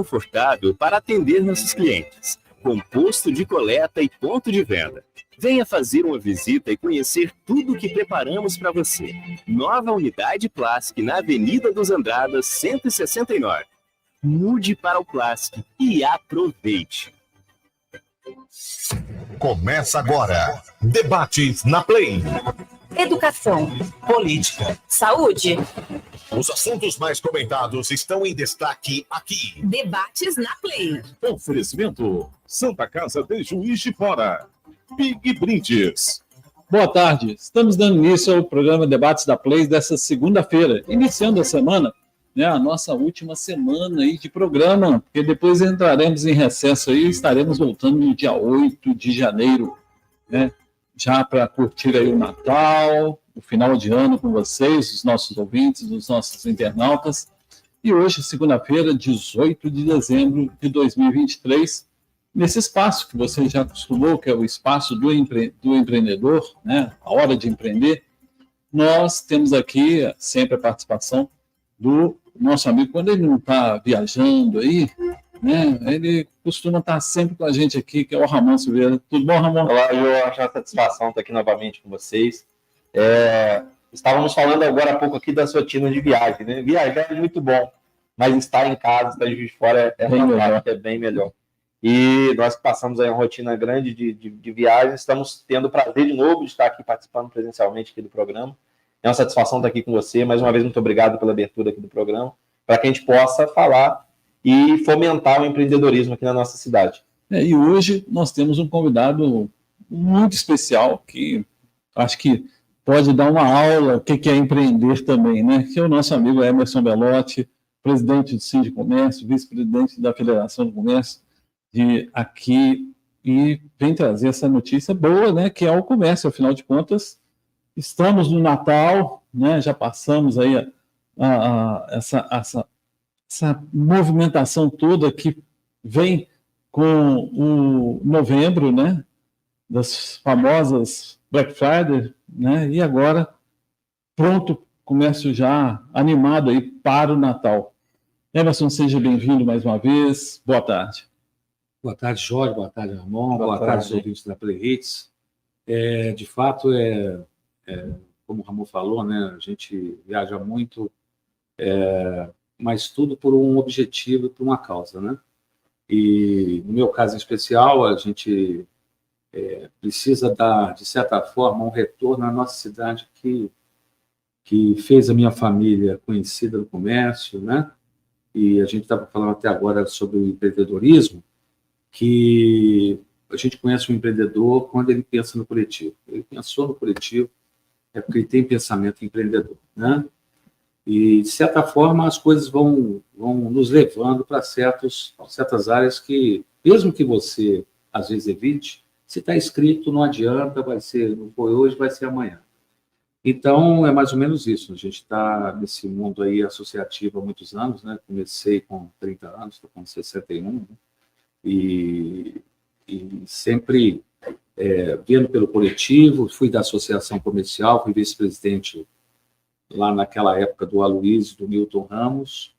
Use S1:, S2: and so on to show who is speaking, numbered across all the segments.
S1: confortável para atender nossos clientes, com posto de coleta e ponto de venda. Venha fazer uma visita e conhecer tudo o que preparamos para você. Nova unidade Classic na Avenida dos Andradas, 169. Mude para o Classic e aproveite.
S2: Começa agora. Debates na Play.
S3: Educação,
S2: Política,
S3: saúde.
S2: Os assuntos mais comentados estão em destaque aqui.
S3: Debates na Play.
S4: Oferecimento: Santa Casa de Juiz de Fora. Big Brindes.
S5: Boa tarde. Estamos dando início ao programa Debates da Play dessa segunda-feira, iniciando a semana, né, a nossa última semana aí de programa, porque depois entraremos em recesso aí, estaremos voltando no dia 8 de janeiro, né, já para curtir aí o Natal, o final de ano com vocês, os nossos ouvintes, os nossos internautas. E hoje, segunda-feira, 18 de dezembro de 2023, nesse espaço que você já acostumou, que é o espaço do empreendedor, né, a hora de empreender, nós temos aqui sempre a participação do nosso amigo, quando ele não está viajando aí, né, ele costuma estar sempre com a gente aqui, que é o Ramon Silveira. Tudo bom, Ramon?
S6: Olá, eu acho uma satisfação estar aqui novamente com vocês. Estávamos falando agora há pouco aqui das rotinas de viagem, né? Viajar é muito bom, mas estar em casa, estar de Juiz de Fora é fantástico, é bem melhor. E nós que passamos aí uma rotina grande de viagem, estamos tendo o prazer de novo de estar aqui participando presencialmente aqui do programa. É uma satisfação estar aqui com você. Mais uma vez, muito obrigado pela abertura aqui do programa, para que a gente possa falar e fomentar o empreendedorismo aqui na nossa cidade.
S5: E hoje nós temos um convidado muito especial, que acho que pode dar uma aula o que é empreender também, né? Que é o nosso amigo Emerson Belotti, presidente do Sindicomércio, vice-presidente da Federação do Comércio de aqui, e vem trazer essa notícia boa, né? Que é o comércio, afinal de contas, estamos no Natal, né? Já passamos aí essa movimentação toda que vem com o novembro, né? Das famosas Black Friday, né? E agora, pronto, comércio já animado aí para o Natal. Emerson, seja bem-vindo mais uma vez. Boa tarde.
S7: Boa tarde, Jorge. Boa tarde, Ramon. Boa tarde aos ouvintes da Play Hits. De fato, como o Ramon falou, né? A gente viaja muito, mas tudo por um objetivo e por uma causa, né? E, no meu caso em especial, a gente precisa dar, de certa forma, um retorno à nossa cidade que fez a minha família conhecida no comércio, né? E a gente estava falando até agora sobre o empreendedorismo, que a gente conhece o empreendedor quando ele pensa no coletivo. Ele pensou no coletivo, é porque ele tem pensamento empreendedor, né? E, de certa forma, as coisas vão nos levando para certas áreas que, mesmo que você, às vezes, evite, se está escrito, não adianta, não foi hoje, vai ser amanhã. Então, é mais ou menos isso. A gente está nesse mundo aí associativo há muitos anos, né? Comecei com 30 anos, estou com 61, né? E sempre vendo pelo coletivo, fui da associação comercial, fui vice-presidente lá naquela época do Aloysio, do Milton Ramos,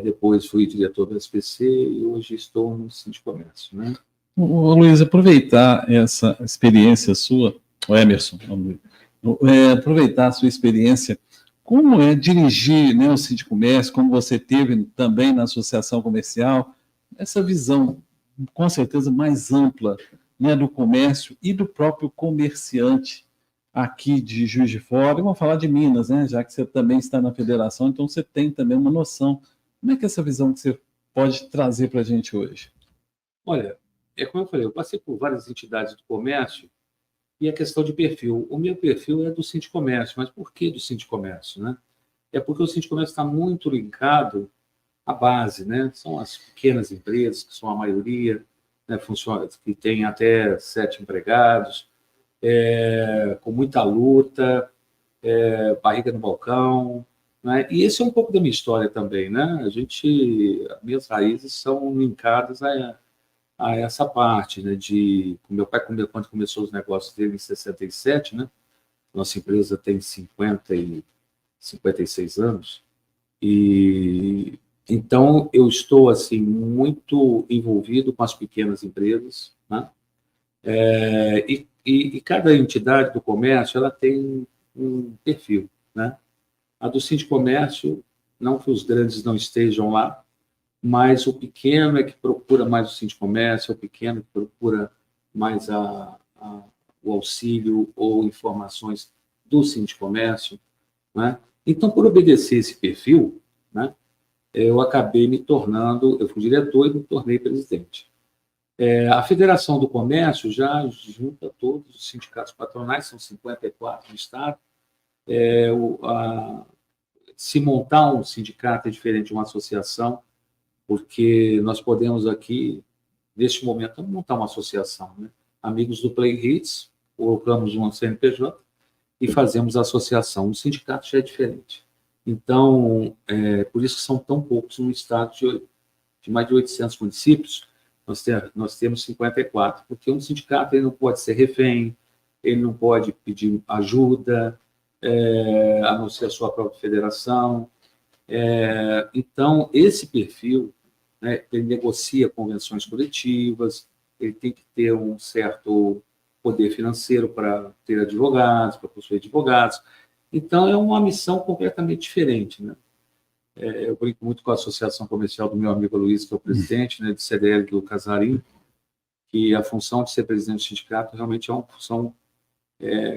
S7: depois fui diretor do SPC e hoje estou no Sindicomércio, né?
S5: Luiz, aproveitar essa experiência sua, o Emerson, aproveitar a sua experiência, como é dirigir, né, o Sindicomércio, como você teve também na associação comercial, essa visão, com certeza, mais ampla, né, do comércio e do próprio comerciante aqui de Juiz de Fora. E vamos falar de Minas, né, já que você também está na federação, então você tem também uma noção. Como é que é essa visão que você pode trazer para a gente hoje?
S7: Olha, como eu falei, eu passei por várias entidades do comércio e a questão de perfil. O meu perfil é do Sindicomércio, mas por que do Sindicomércio, né? É porque o Sindicomércio está muito linkado à base, né? São as pequenas empresas, que são a maioria, né, que tem até 7 empregados, com muita luta, barriga no balcão, né? E esse é um pouco da minha história também, né? Minhas raízes são linkadas a essa parte, né? Meu pai, quando começou os negócios dele em 67, né? Nossa empresa tem 56 anos, e Então, eu estou assim muito envolvido com as pequenas empresas, né? E cada entidade do comércio ela tem um perfil, né? A do Sindicomércio, não que os grandes não estejam lá, mas o pequeno é que procura mais o Sindicomércio, é o pequeno que procura mais o auxílio ou informações do Sindicomércio, né? Então, por obedecer esse perfil, né, eu acabei me tornando, eu fui diretor e me tornei presidente. A Federação do Comércio já junta todos os sindicatos patronais, são 54 no Estado. Se montar um sindicato é diferente de uma associação, porque nós podemos aqui, neste momento, montar uma associação, né? Amigos do Play Hits, colocamos uma CNPJ e fazemos a associação. O sindicato já é diferente. Então, por isso que são tão poucos no estado de mais de 800 municípios, nós temos 54, porque um sindicato ele não pode ser refém, ele não pode pedir ajuda, a não ser a sua própria federação. Então, esse perfil, né, ele negocia convenções coletivas, ele tem que ter um certo poder financeiro para ter advogados, para possuir advogados. Então, é uma missão completamente diferente, né? Eu brinco muito com a associação comercial do meu amigo Luiz, que é o presidente, né, de CDL do Casarim, que a função de ser presidente do sindicato realmente é uma função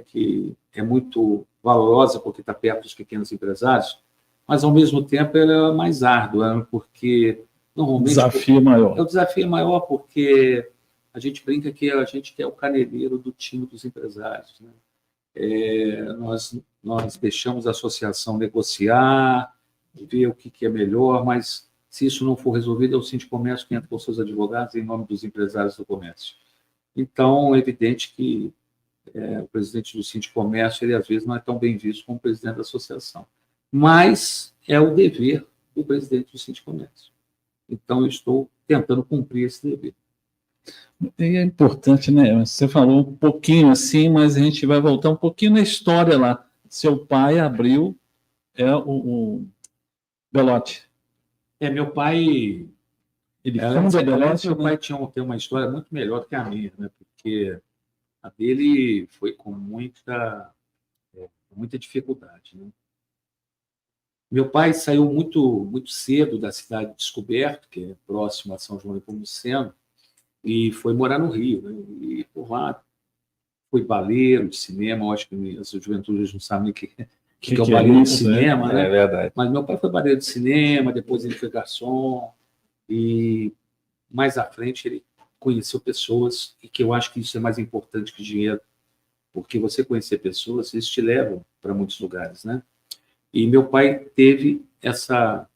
S7: que é muito valorosa, porque está perto dos pequenos empresários, mas, ao mesmo tempo, ela é mais árdua, né, porque, normalmente... O desafio é maior porque a gente brinca que a gente é o caneleiro do time dos empresários, né? Nós deixamos a associação negociar, ver o que é melhor, mas se isso não for resolvido, é o Sindicomércio que entra com seus advogados em nome dos empresários do comércio. Então, é evidente que o presidente do Sindicomércio, ele às vezes não é tão bem visto como o presidente da associação, mas é o dever do presidente do Sindicomércio. Então, eu estou tentando cumprir esse dever.
S5: E é importante, né? Você falou um pouquinho assim, mas a gente vai voltar um pouquinho na história lá. Seu pai abriu o Belotti.
S7: Meu pai... Meu pai tem uma história muito melhor do que a minha, né? Porque a dele foi com muita dificuldade, né? Meu pai saiu muito cedo da cidade de Descoberto, que é próximo a São João de Nepomuceno, e foi morar no Rio, né? E por lá foi baleiro de cinema. Eu acho que as juventudes não sabem o que é o baleiro de cinema, né?
S6: É verdade.
S7: Mas meu pai foi baleiro de cinema, depois ele foi garçom, e mais à frente ele conheceu pessoas, e que eu acho que isso é mais importante que dinheiro, porque você conhecer pessoas, eles te levam para muitos lugares, né? E meu pai teve essa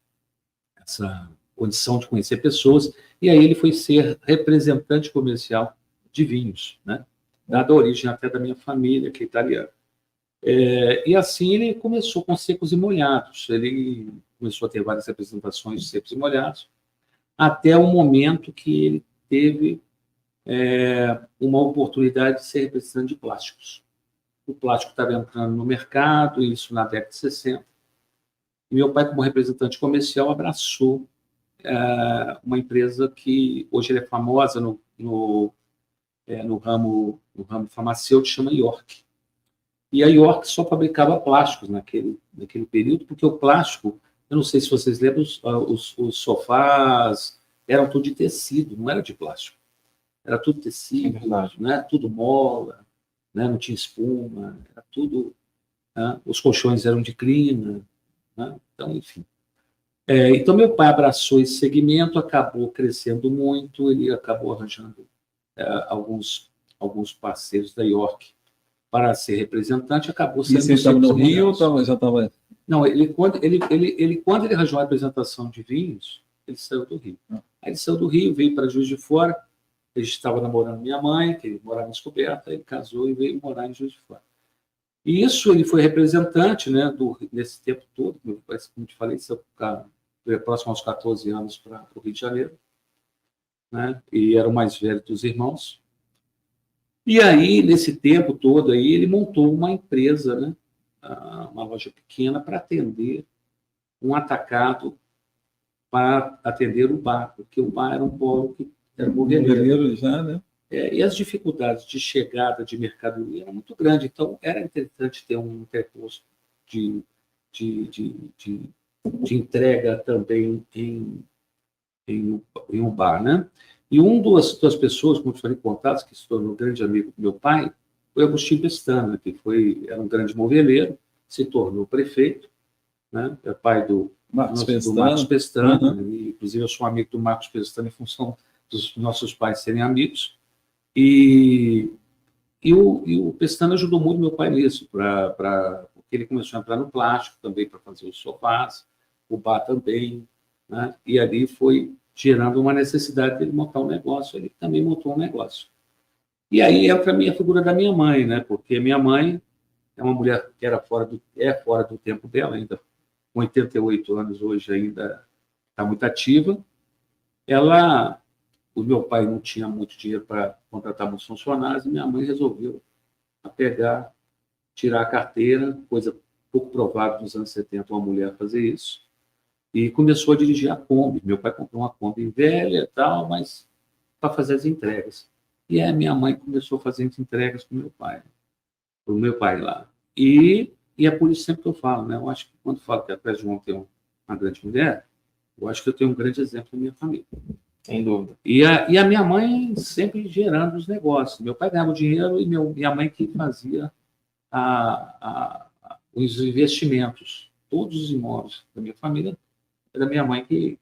S7: condição de conhecer pessoas, e aí ele foi ser representante comercial de vinhos, né? Dada a origem até da minha família, que é italiana. E assim ele começou com secos e molhados. Ele começou a ter várias representações de secos e molhados, até o momento que ele teve uma oportunidade de ser representante de plásticos. O plástico estava entrando no mercado, isso na década de 60. E meu pai, como representante comercial, abraçou uma empresa que hoje ele é famosa no ramo farmacêutico, chama York. E a York só fabricava plásticos naquele período, porque o plástico, eu não sei se vocês lembram, os sofás eram tudo de tecido, não era de plástico. Era tudo tecido, né? Tudo mola, né? Não tinha espuma, era tudo... Né? Os colchões eram de crina, né? Então, enfim. Então, meu pai abraçou esse segmento, acabou crescendo muito, ele acabou arranjando alguns parceiros da York para ser representante, acabou sendo...
S5: Você estava no Rio ou já estava...
S7: Não, quando ele arranjou a apresentação de vinhos, ele saiu do Rio. Aí ele saiu do Rio, veio para Juiz de Fora, ele estava namorando minha mãe, que morava em Descoberta, ele casou e veio morar em Juiz de Fora. E isso ele foi representante, né, nesse tempo todo, como te falei, próximo aos 14 anos para o Rio de Janeiro, né, e era o mais velho dos irmãos. E aí, nesse tempo todo, aí, ele montou uma empresa, né, uma loja pequena para atender um atacado para atender o bar, porque o bar era um polo que era moveleiro.
S5: Moveleiro já, né?
S7: E as dificuldades de chegada de mercadoria eram muito grandes, então era interessante ter um interposto de entrega também em um bar, né? E duas pessoas, como eu te falei, contatos, que se tornou grande amigo do meu pai, foi Agostinho Pestana, que era um grande moveleiro, se tornou prefeito, né? É pai do Marcos Pestana,
S5: Uhum.
S7: Inclusive eu sou amigo do Marcos Pestana em função dos nossos pais serem amigos. E o Pestana ajudou muito meu pai nisso, porque ele começou a entrar no plástico também para fazer os sofás, o bar também, né? E ali foi gerando uma necessidade dele montar um negócio. Ele também montou um negócio. E aí entra a minha figura da minha mãe, né? Porque minha mãe é uma mulher que é fora do tempo dela, ainda com 88 anos hoje, ainda está muito ativa. O meu pai não tinha muito dinheiro para contratar muitos funcionários, e minha mãe resolveu tirar a carteira, coisa pouco provável nos anos 70 uma mulher fazer isso, e começou a dirigir a Kombi. Meu pai comprou uma Kombi velha e tal, mas para fazer as entregas. E a minha mãe começou a fazer as entregas para o meu pai lá. E é por isso sempre que eu falo, né? Eu acho que quando falo que atrás de um homem tem uma grande mulher, eu acho que eu tenho um grande exemplo na minha família.
S6: Sem dúvida.
S7: E a minha mãe sempre gerando os negócios. Meu pai ganhava o dinheiro e minha mãe que fazia os investimentos. Todos os imóveis da minha família, era minha mãe que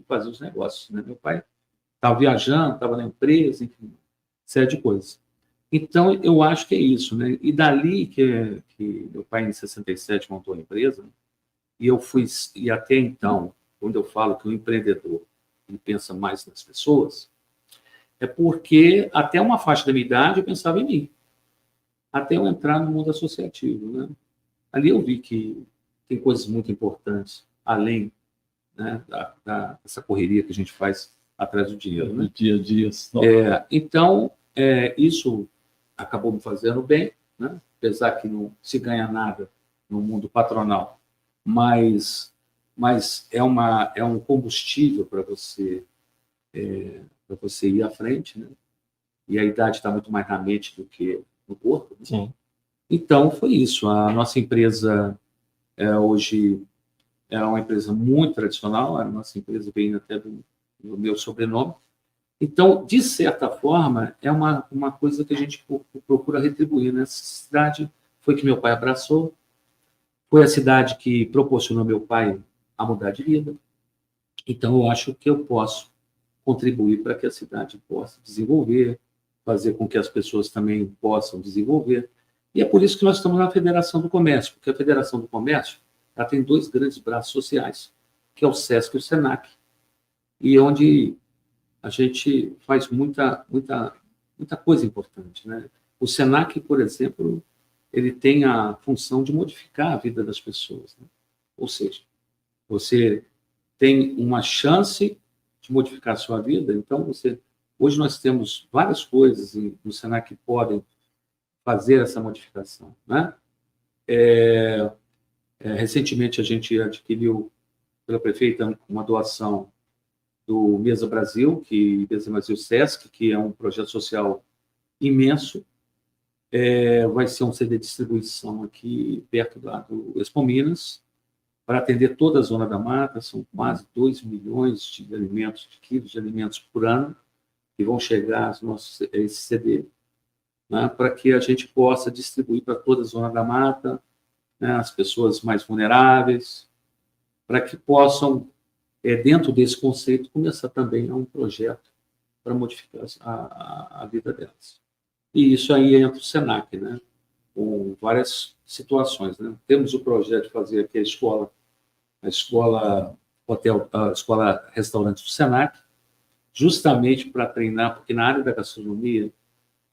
S7: fazia os negócios, né? Meu pai estava viajando, estava na empresa, enfim, série de coisas. Então, eu acho que é isso, né? E dali que meu pai, em 67, montou a empresa, e até então, quando eu falo que o empreendedor ele pensa mais nas pessoas, é porque até uma faixa da minha idade eu pensava em mim, até eu entrar no mundo associativo, né? Ali eu vi que tem coisas muito importantes, além, né, dessa correria que a gente faz atrás do dinheiro, né?
S5: Dia a dia.
S7: Então, isso acabou me fazendo bem, né? Apesar que não se ganha nada no mundo patronal, mas é um combustível para você ir à frente, né? E a idade está muito mais na mente do que no corpo, né?
S6: Sim.
S7: Então, foi isso. A nossa empresa hoje é uma empresa muito tradicional, a nossa empresa vem até do meu sobrenome. Então, de certa forma, é uma coisa que a gente procura retribuir, né? Essa cidade foi que meu pai abraçou, foi a cidade que proporcionou meu pai a mudar de vida. Então, eu acho que eu posso contribuir para que a cidade possa desenvolver, fazer com que as pessoas também possam desenvolver. E é por isso que nós estamos na Federação do Comércio, porque a Federação do Comércio ela tem dois grandes braços sociais, que é o SESC e o SENAC, e onde a gente faz muita coisa importante, né? O SENAC, por exemplo, ele tem a função de modificar a vida das pessoas, né? Ou seja, você tem uma chance de modificar a sua vida, então hoje nós temos várias coisas no SENAC que podem fazer essa modificação, né? Recentemente a gente adquiriu pela prefeita uma doação do Mesa Brasil, Mesa Brasil Sesc, que é um projeto social imenso. Vai ser um centro de distribuição aqui perto do Expo Minas, para atender toda a Zona da Mata. São quase 2 milhões de quilos de alimentos por ano, que vão chegar esse CD, né, para que a gente possa distribuir para toda a Zona da Mata, né, as pessoas mais vulneráveis, para que possam, dentro desse conceito, começar também um projeto para modificar a vida delas. E isso aí entra o SENAC, né, com várias situações, né? Temos o projeto de fazer aqui a escola restaurante do SENAC, justamente para treinar, porque na área da gastronomia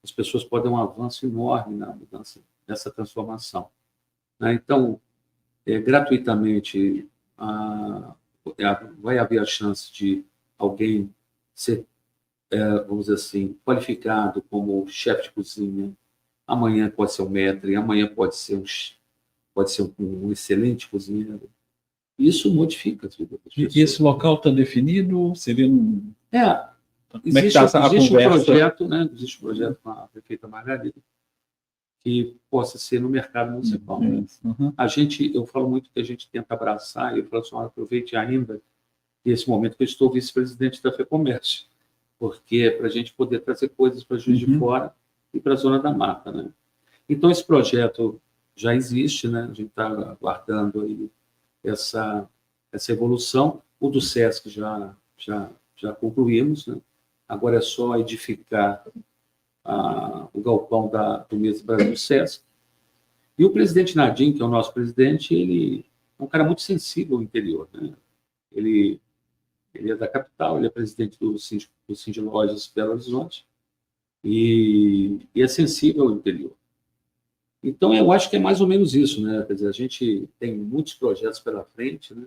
S7: as pessoas podem ter um avanço enorme na mudança dessa transformação, né? Então, gratuitamente, vai haver a chance de alguém ser, vamos dizer assim, qualificado como chefe de cozinha. Amanhã pode ser um maître, amanhã pode ser um excelente cozinheiro. Isso modifica a vida das pessoas.
S5: E esse local está definido? Seria um... Como é que
S7: Existe,
S5: está a
S7: existe um
S5: conversa?
S7: projeto, né? Existe um projeto com a prefeita Margarida que possa ser no mercado municipal.
S5: Uhum.
S7: Eu falo muito que a gente tenta abraçar, e eu falo assim, olha, aproveite ainda esse momento que eu estou vice-presidente da FEComércio, porque é para a gente poder trazer coisas para Juiz de Fora e para a Zona da Mata, né? Então, esse projeto já existe, né? A gente está aguardando aí essa evolução. O do SESC já concluímos, né? Agora é só edificar o galpão do Mesa Brasil SESC. E o presidente Nadim, que é o nosso presidente, ele é um cara muito sensível ao interior, né? Ele é da capital, ele é presidente do Sindi Lojas Belo Horizonte e é sensível ao interior. Então, eu acho que é mais ou menos isso, né? Quer dizer, a gente tem muitos projetos pela frente, né?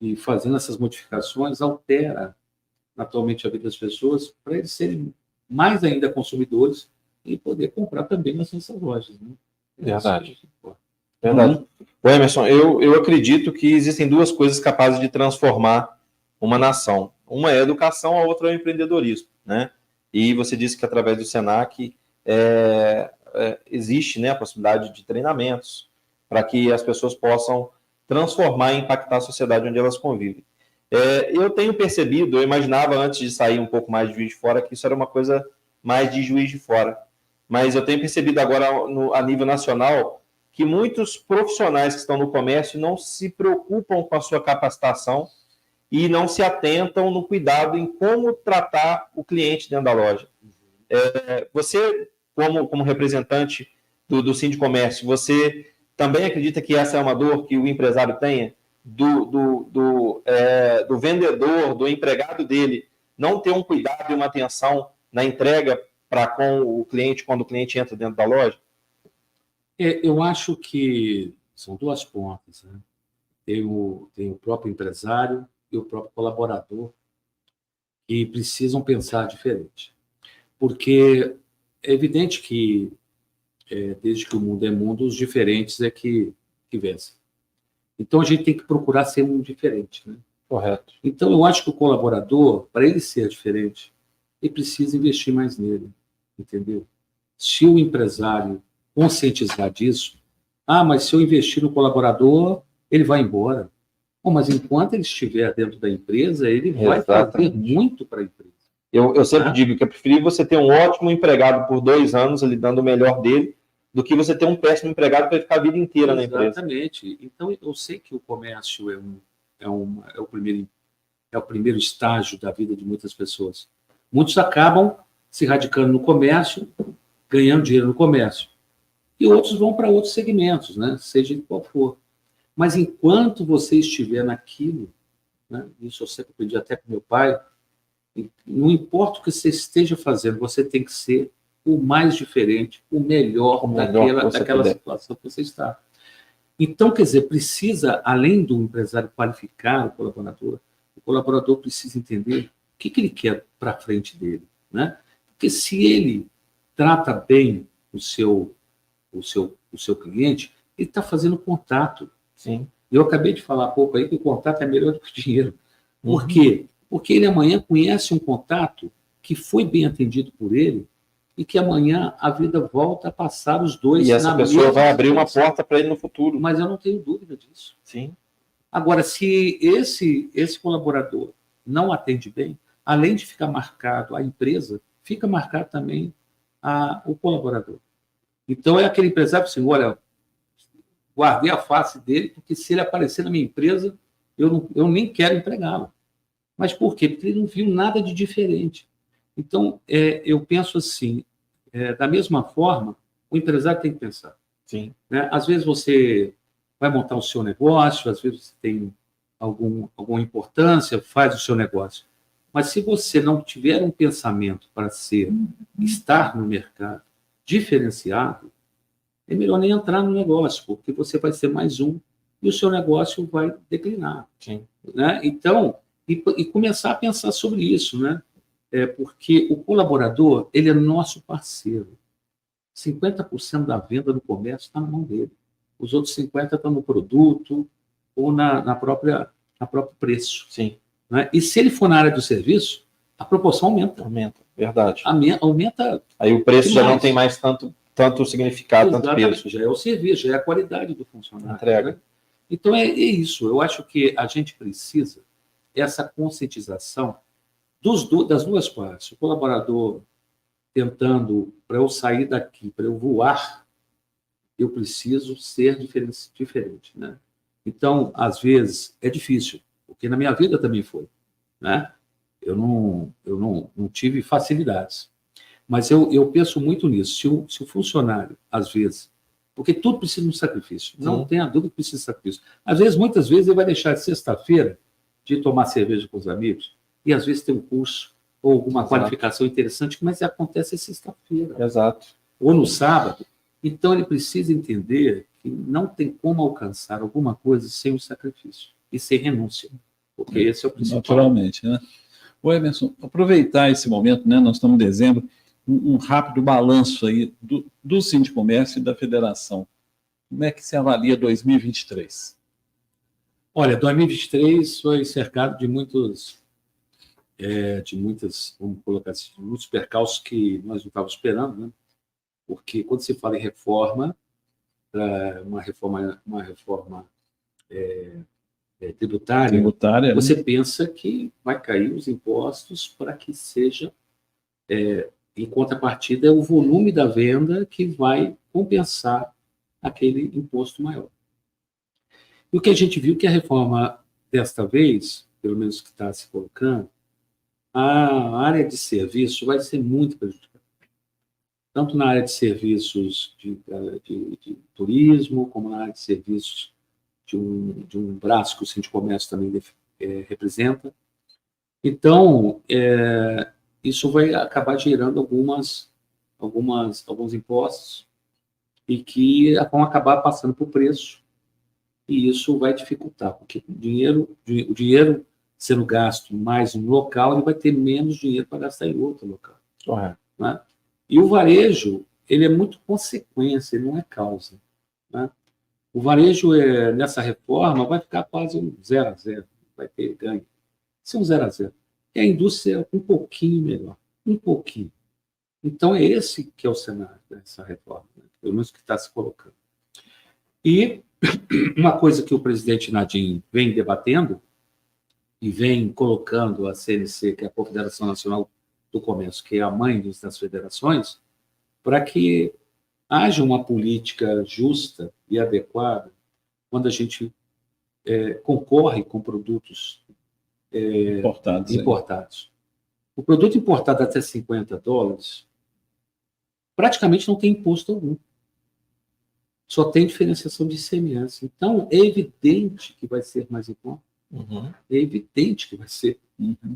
S7: E fazendo essas modificações altera atualmente a vida das pessoas para eles serem mais ainda consumidores e poder comprar também nas nossas lojas, né?
S6: Verdade. Verdade. O Emerson, eu acredito que existem duas coisas capazes de transformar uma nação. Uma é a educação, a outra é o empreendedorismo, né? E você disse que através do Senac existe, né, a possibilidade de treinamentos para que as pessoas possam transformar e impactar a sociedade onde elas convivem. Eu tenho percebido, eu imaginava antes de sair um pouco mais de Juiz de Fora que isso era uma coisa mais de Juiz de Fora, mas eu tenho percebido agora a nível nacional que muitos profissionais que estão no comércio não se preocupam com a sua capacitação e não se atentam no cuidado em como tratar o cliente dentro da loja. Você, como representante do Sindicomércio, você também acredita que essa é uma dor que o empresário tenha? Do vendedor, do empregado dele, não ter um cuidado e uma atenção na entrega para com o cliente, quando o cliente entra dentro da loja?
S7: Eu acho que são duas pontas, né? Tem o próprio empresário e o próprio colaborador que precisam pensar diferente. Porque é evidente que, desde que o mundo é mundo, os diferentes é que vencem. Então, a gente tem que procurar ser um diferente, né?
S6: Correto.
S7: Então, eu acho que o colaborador, para ele ser diferente, ele precisa investir mais nele, entendeu? Se o empresário conscientizar disso, mas se eu investir no colaborador, ele vai embora. Mas enquanto ele estiver dentro da empresa, ele vai fazer muito para a empresa.
S6: Eu sempre digo que é preferível você ter um ótimo empregado por 2 anos, ele dando o melhor dele, do que você ter um péssimo empregado para ele ficar a vida inteira na empresa.
S7: Exatamente. Então, eu sei que o comércio é o primeiro estágio da vida de muitas pessoas. Muitos acabam se radicando no comércio, ganhando dinheiro no comércio. E outros vão para outros segmentos, né? Seja de qual for. Mas enquanto você estiver naquilo, né? Isso eu sempre aprendi até com meu pai, não importa o que você esteja fazendo, você tem que ser o mais diferente, o melhor daquela situação que você está. Então, quer dizer, precisa, além do empresário qualificar o colaborador precisa entender o que ele quer para frente dele, né? Porque se ele trata bem o seu cliente, ele está fazendo contato.
S6: Sim.
S7: Eu acabei de falar há pouco aí que o contato é melhor do que o dinheiro. Por quê? Porque ele amanhã conhece um contato que foi bem atendido por ele e que amanhã a vida volta a passar os dois.
S6: E essa pessoa vai abrir uma porta para ele no futuro.
S7: Mas eu não tenho dúvida disso.
S6: Sim.
S7: Agora, se esse colaborador não atende bem, além de ficar marcado a empresa, fica marcado também o colaborador. Então, é aquele empresário assim, olha, guardei a face dele, porque se ele aparecer na minha empresa, eu nem quero empregá-lo. Mas por quê? Porque ele não viu nada de diferente. Então, eu penso assim, da mesma forma, o empresário tem que pensar.
S6: Sim.
S7: Né? Às vezes você vai montar o seu negócio, às vezes você tem alguma importância, faz o seu negócio. Mas se você não tiver um pensamento para estar no mercado diferenciado, é melhor nem entrar no negócio, porque você vai ser mais um e o seu negócio vai declinar.
S6: Sim.
S7: Né? Então, e começar a pensar sobre isso, né? Porque o colaborador, ele é nosso parceiro. 50% da venda do comércio está na mão dele. Os outros 50% estão no produto, ou na próprio preço.
S6: Sim,
S7: Né? E se ele for na área do serviço, a proporção aumenta.
S6: aumenta, verdade.
S7: Aumenta.
S6: Aí o preço já não
S7: demais.
S6: tem mais tanto significado, tanto
S7: Exatamente,
S6: peso.
S7: já é o serviço, já é a qualidade do funcionário.
S6: Entrega.
S7: Né? Então é isso. Eu acho que a gente precisa essa conscientização das duas partes. O colaborador tentando, para eu sair daqui, para eu voar, eu preciso ser diferente. Né? Então, às vezes, é difícil, porque na minha vida também foi. Né? Eu não tive facilidades. Mas eu penso muito nisso. Se o funcionário, às vezes, porque tudo precisa de um sacrifício, não tenha dúvida que precisa de sacrifício. Às vezes, muitas vezes, ele vai deixar de sexta-feira de tomar cerveja com os amigos, e às vezes tem um curso ou alguma qualificação interessante, mas acontece sexta-feira.
S6: Exato.
S7: Ou no sábado. Então, ele precisa entender que não tem como alcançar alguma coisa sem o sacrifício e sem renúncia, porque esse é o principal.
S5: Naturalmente, né? Ô, Emerson, aproveitar esse momento, né? Nós estamos em dezembro, um rápido balanço aí do Sindicomércio e da Federação. Como é que se avalia 2023?
S7: Olha, 2023 foi cercado de muitas, vamos colocar assim, muitos percalços que nós não estávamos esperando, né? Porque quando se fala em reforma, uma reforma tributária, você pensa que vai cair os impostos para que seja, em contrapartida, é o volume da venda que vai compensar aquele imposto maior. E o que a gente viu que a reforma, desta vez, pelo menos que está se colocando, a área de serviço vai ser muito prejudicada. Tanto na área de serviços de turismo, como na área de serviços de um braço que o Sindicomércio também representa. Então, isso vai acabar gerando alguns impostos e que vão acabar passando por preço, e isso vai dificultar, porque o dinheiro sendo gasto mais no local, ele vai ter menos dinheiro para gastar em outro local.
S6: Correto.
S7: Né? E o varejo, ele é muito consequência, ele não é causa. Né? O varejo, nessa reforma, vai ficar quase um 0-0, vai ter ganho. Isso é um 0-0. E a indústria um pouquinho melhor, um pouquinho. Então, é esse que é o cenário dessa reforma, né? Pelo menos que está se colocando. E uma coisa que o presidente Nadim vem debatendo e vem colocando a CNC, que é a Confederação Nacional do Comércio, que é a mãe das federações, para que haja uma política justa e adequada quando a gente concorre com produtos importados. O produto importado até $50 praticamente não tem imposto algum. Só tem diferenciação de ICMS. Então, é evidente que vai ser mais em conta. É evidente que vai ser.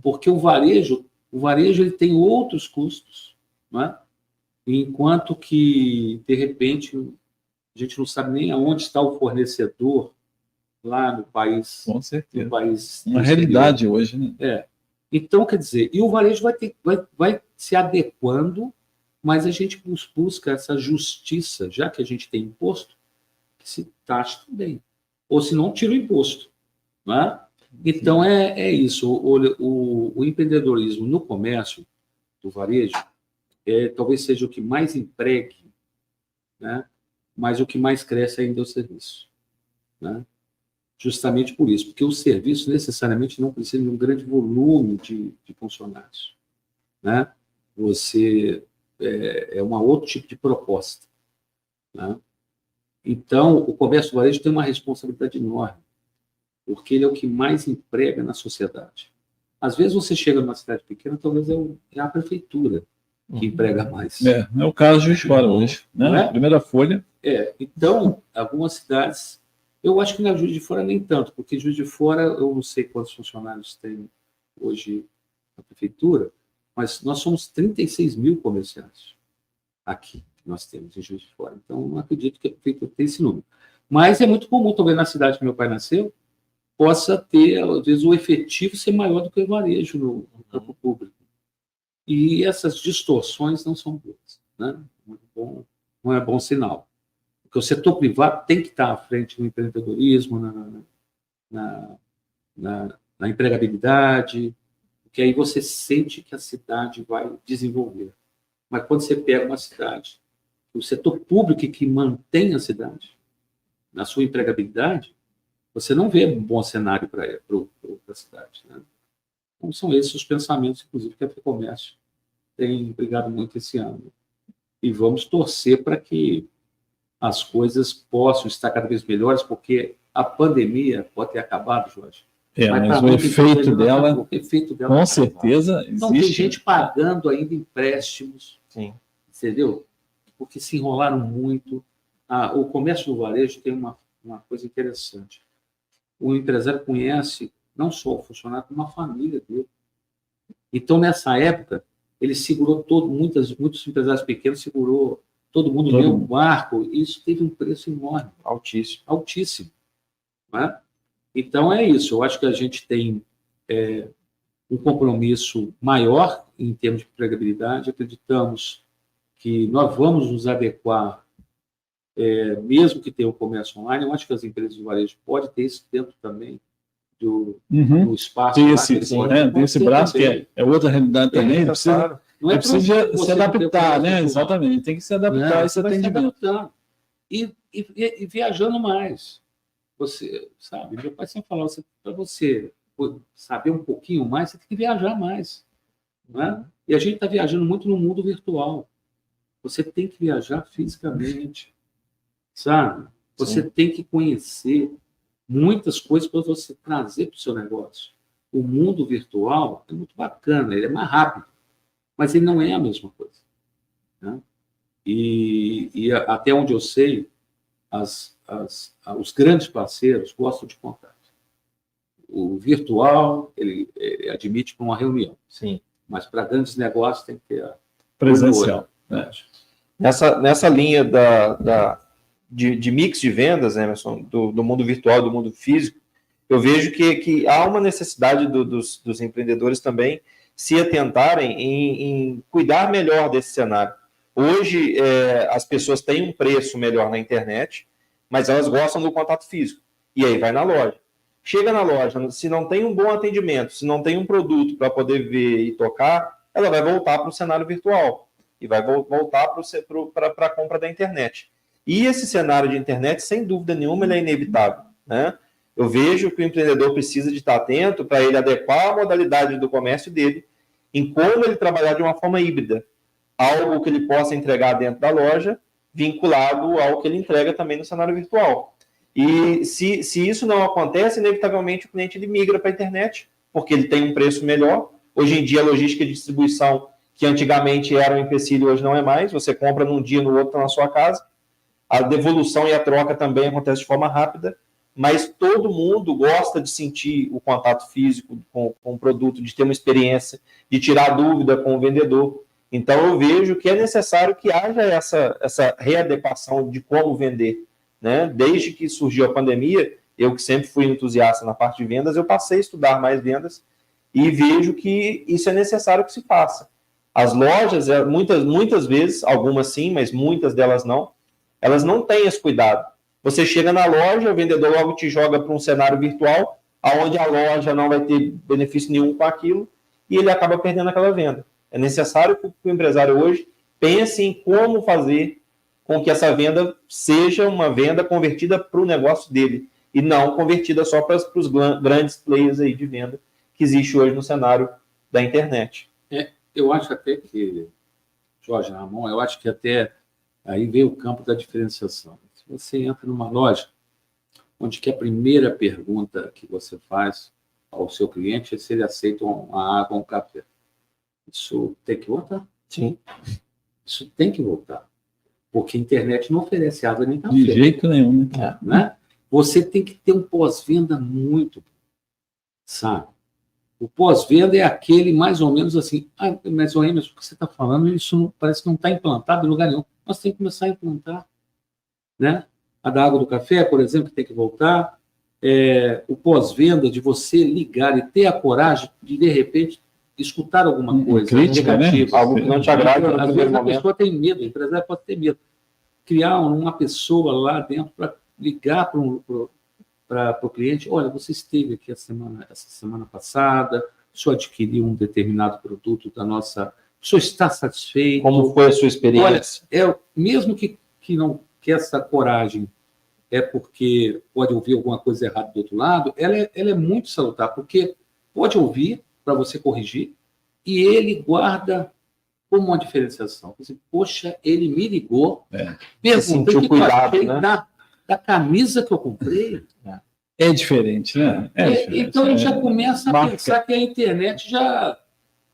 S7: Porque o varejo ele tem outros custos, não é? Enquanto que, de repente, a gente não sabe nem aonde está o fornecedor lá no país.
S5: Com certeza.
S7: No país
S5: uma realidade hoje, né?
S7: Então, quer dizer, e o varejo vai se adequando, mas a gente busca essa justiça, já que a gente tem imposto, que se taxe também. Ou se não, tira o imposto. Não é? Então, é isso. O empreendedorismo no comércio, do varejo, talvez seja o que mais empregue, né? Mas o que mais cresce ainda é o serviço. Né? Justamente por isso, porque o serviço necessariamente não precisa de um grande volume de funcionários. Né? Você é um outro tipo de proposta. Né? Então, o comércio do varejo tem uma responsabilidade enorme, porque ele é o que mais emprega na sociedade. Às vezes você chega numa cidade pequena, talvez é a prefeitura que emprega mais.
S5: É o caso de Juiz de Fora hoje. Né? Primeira folha.
S7: Então, algumas cidades, eu acho que na Juiz de Fora nem tanto, porque Juiz de Fora, eu não sei quantos funcionários tem hoje na prefeitura, mas nós somos 36 mil comerciantes aqui, que nós temos em Juiz de Fora. Então, não acredito que a prefeitura tenha esse número. Mas é muito comum, talvez na cidade que meu pai nasceu, possa ter, às vezes, o efetivo ser maior do que o varejo no campo público. E essas distorções não são boas. Né? Não é bom sinal. Porque o setor privado tem que estar à frente do empreendedorismo, na empregabilidade, porque aí você sente que a cidade vai desenvolver. Mas quando você pega uma cidade, o setor público que mantém a cidade, na sua empregabilidade, você não vê um bom cenário para a cidade. Né? Então, são esses os pensamentos, inclusive, que a FEComércio tem brigado muito esse ano. E vamos torcer para que as coisas possam estar cada vez melhores, porque a pandemia pode ter acabado, Jorge.
S5: Mas o efeito dela, com certeza, existe.
S7: Então, tem gente pagando ainda empréstimos,
S6: Sim.
S7: entendeu? Porque se enrolaram muito. O comércio do varejo tem uma coisa interessante. O empresário conhece não só o funcionário, como a família dele. Então, nessa época, ele segurou muitos empresários pequenos, segurou todo mundo no mesmo barco, e isso teve um preço enorme. Altíssimo. Né? Então, é isso. Eu acho que a gente tem um compromisso maior em termos de empregabilidade. Acreditamos que nós vamos nos adequar, mesmo que tenha o comércio online. Eu acho que as empresas de varejo podem ter isso dentro também do espaço.
S5: Desse braço, que é outra realidade também. Precisa se adaptar, né? Exatamente. Tem que se adaptar a esse atendimento.
S7: E viajando mais. Você sabe, meu pai sempre falava, para você saber um pouquinho mais, você tem que viajar mais. Não é? E a gente está viajando muito no mundo virtual. Você tem que viajar fisicamente, sabe? Você tem que conhecer muitas coisas para você trazer para o seu negócio. O mundo virtual é muito bacana, ele é mais rápido, mas ele não é a mesma coisa. Né? E até onde eu sei, os grandes parceiros gostam de contato. O virtual, ele admite para uma reunião.
S6: Sim.
S7: Mas para grandes negócios tem que ter
S5: presencial.
S6: Nessa linha de mix de vendas, Emerson, do mundo virtual, do mundo físico, eu vejo que há uma necessidade dos empreendedores também se atentarem em cuidar melhor desse cenário. Hoje, as pessoas têm um preço melhor na internet, mas elas gostam do contato físico. E aí vai na loja. Chega na loja, se não tem um bom atendimento, se não tem um produto para poder ver e tocar, ela vai voltar para o cenário virtual e vai voltar para a compra da internet. E esse cenário de internet, sem dúvida nenhuma, ele é inevitável. Né? Eu vejo que o empreendedor precisa de estar atento para ele adequar a modalidade do comércio dele em como ele trabalhar de uma forma híbrida. Algo que ele possa entregar dentro da loja, vinculado ao que ele entrega também no cenário virtual. E se isso não acontece, inevitavelmente o cliente ele migra para a internet, porque ele tem um preço melhor. Hoje em dia, a logística de distribuição, que antigamente era um empecilho, hoje não é mais. Você compra num dia, no outro está na sua casa. A devolução e a troca também acontece de forma rápida, mas todo mundo gosta de sentir o contato físico com o produto, de ter uma experiência, de tirar dúvida com o vendedor. Então, eu vejo que é necessário que haja essa readequação de como vender. Né? Desde que surgiu a pandemia, eu que sempre fui entusiasta na parte de vendas, eu passei a estudar mais vendas e vejo que isso é necessário que se faça. As lojas, muitas vezes, algumas sim, mas muitas delas não, elas não têm esse cuidado. Você chega na loja, o vendedor logo te joga para um cenário virtual, onde a loja não vai ter benefício nenhum com aquilo, e ele acaba perdendo aquela venda. É necessário que o empresário hoje pense em como fazer com que essa venda seja uma venda convertida para o negócio dele, e não convertida só para os grandes players aí de venda que existe hoje no cenário da internet.
S7: Eu acho até que, Jorge Ramon, eu acho que até aí veio o campo da diferenciação. Se você entra numa loja, onde que a primeira pergunta que você faz ao seu cliente é se ele aceita uma água ou um café. Isso tem que voltar?
S6: Sim.
S7: Isso tem que voltar. Porque a internet não oferece água nem café.
S5: De jeito nenhum,
S7: né? Você tem que ter um pós-venda muito bom, sabe? O pós-venda é aquele mais ou menos assim, mas o Emerson, o que você está falando, isso não, parece que não está implantado em lugar nenhum. Nós temos que começar a implantar. Né? A da água do café, por exemplo, que tem que voltar. O pós-venda de você ligar e ter a coragem de repente, escutar alguma coisa
S5: crítica,
S7: negativa.
S5: Né?
S6: Algo que não te agrada.
S7: Às vezes a pessoa tem medo, o empresário pode ter medo. Criar uma pessoa lá dentro para ligar para para o cliente: olha, você esteve aqui essa semana passada, o senhor adquiriu um determinado produto da nossa... O senhor está satisfeito?
S6: Como foi a sua experiência?
S7: Olha, mesmo que essa coragem é porque pode ouvir alguma coisa errada do outro lado, ela é muito salutar, porque pode ouvir para você corrigir e ele guarda como uma diferenciação. Assim, poxa, ele me ligou, perguntou que
S6: cuidado, né?
S7: da camisa que eu comprei.
S5: É diferente, né?
S7: Então a gente já começa a pensar que a internet já,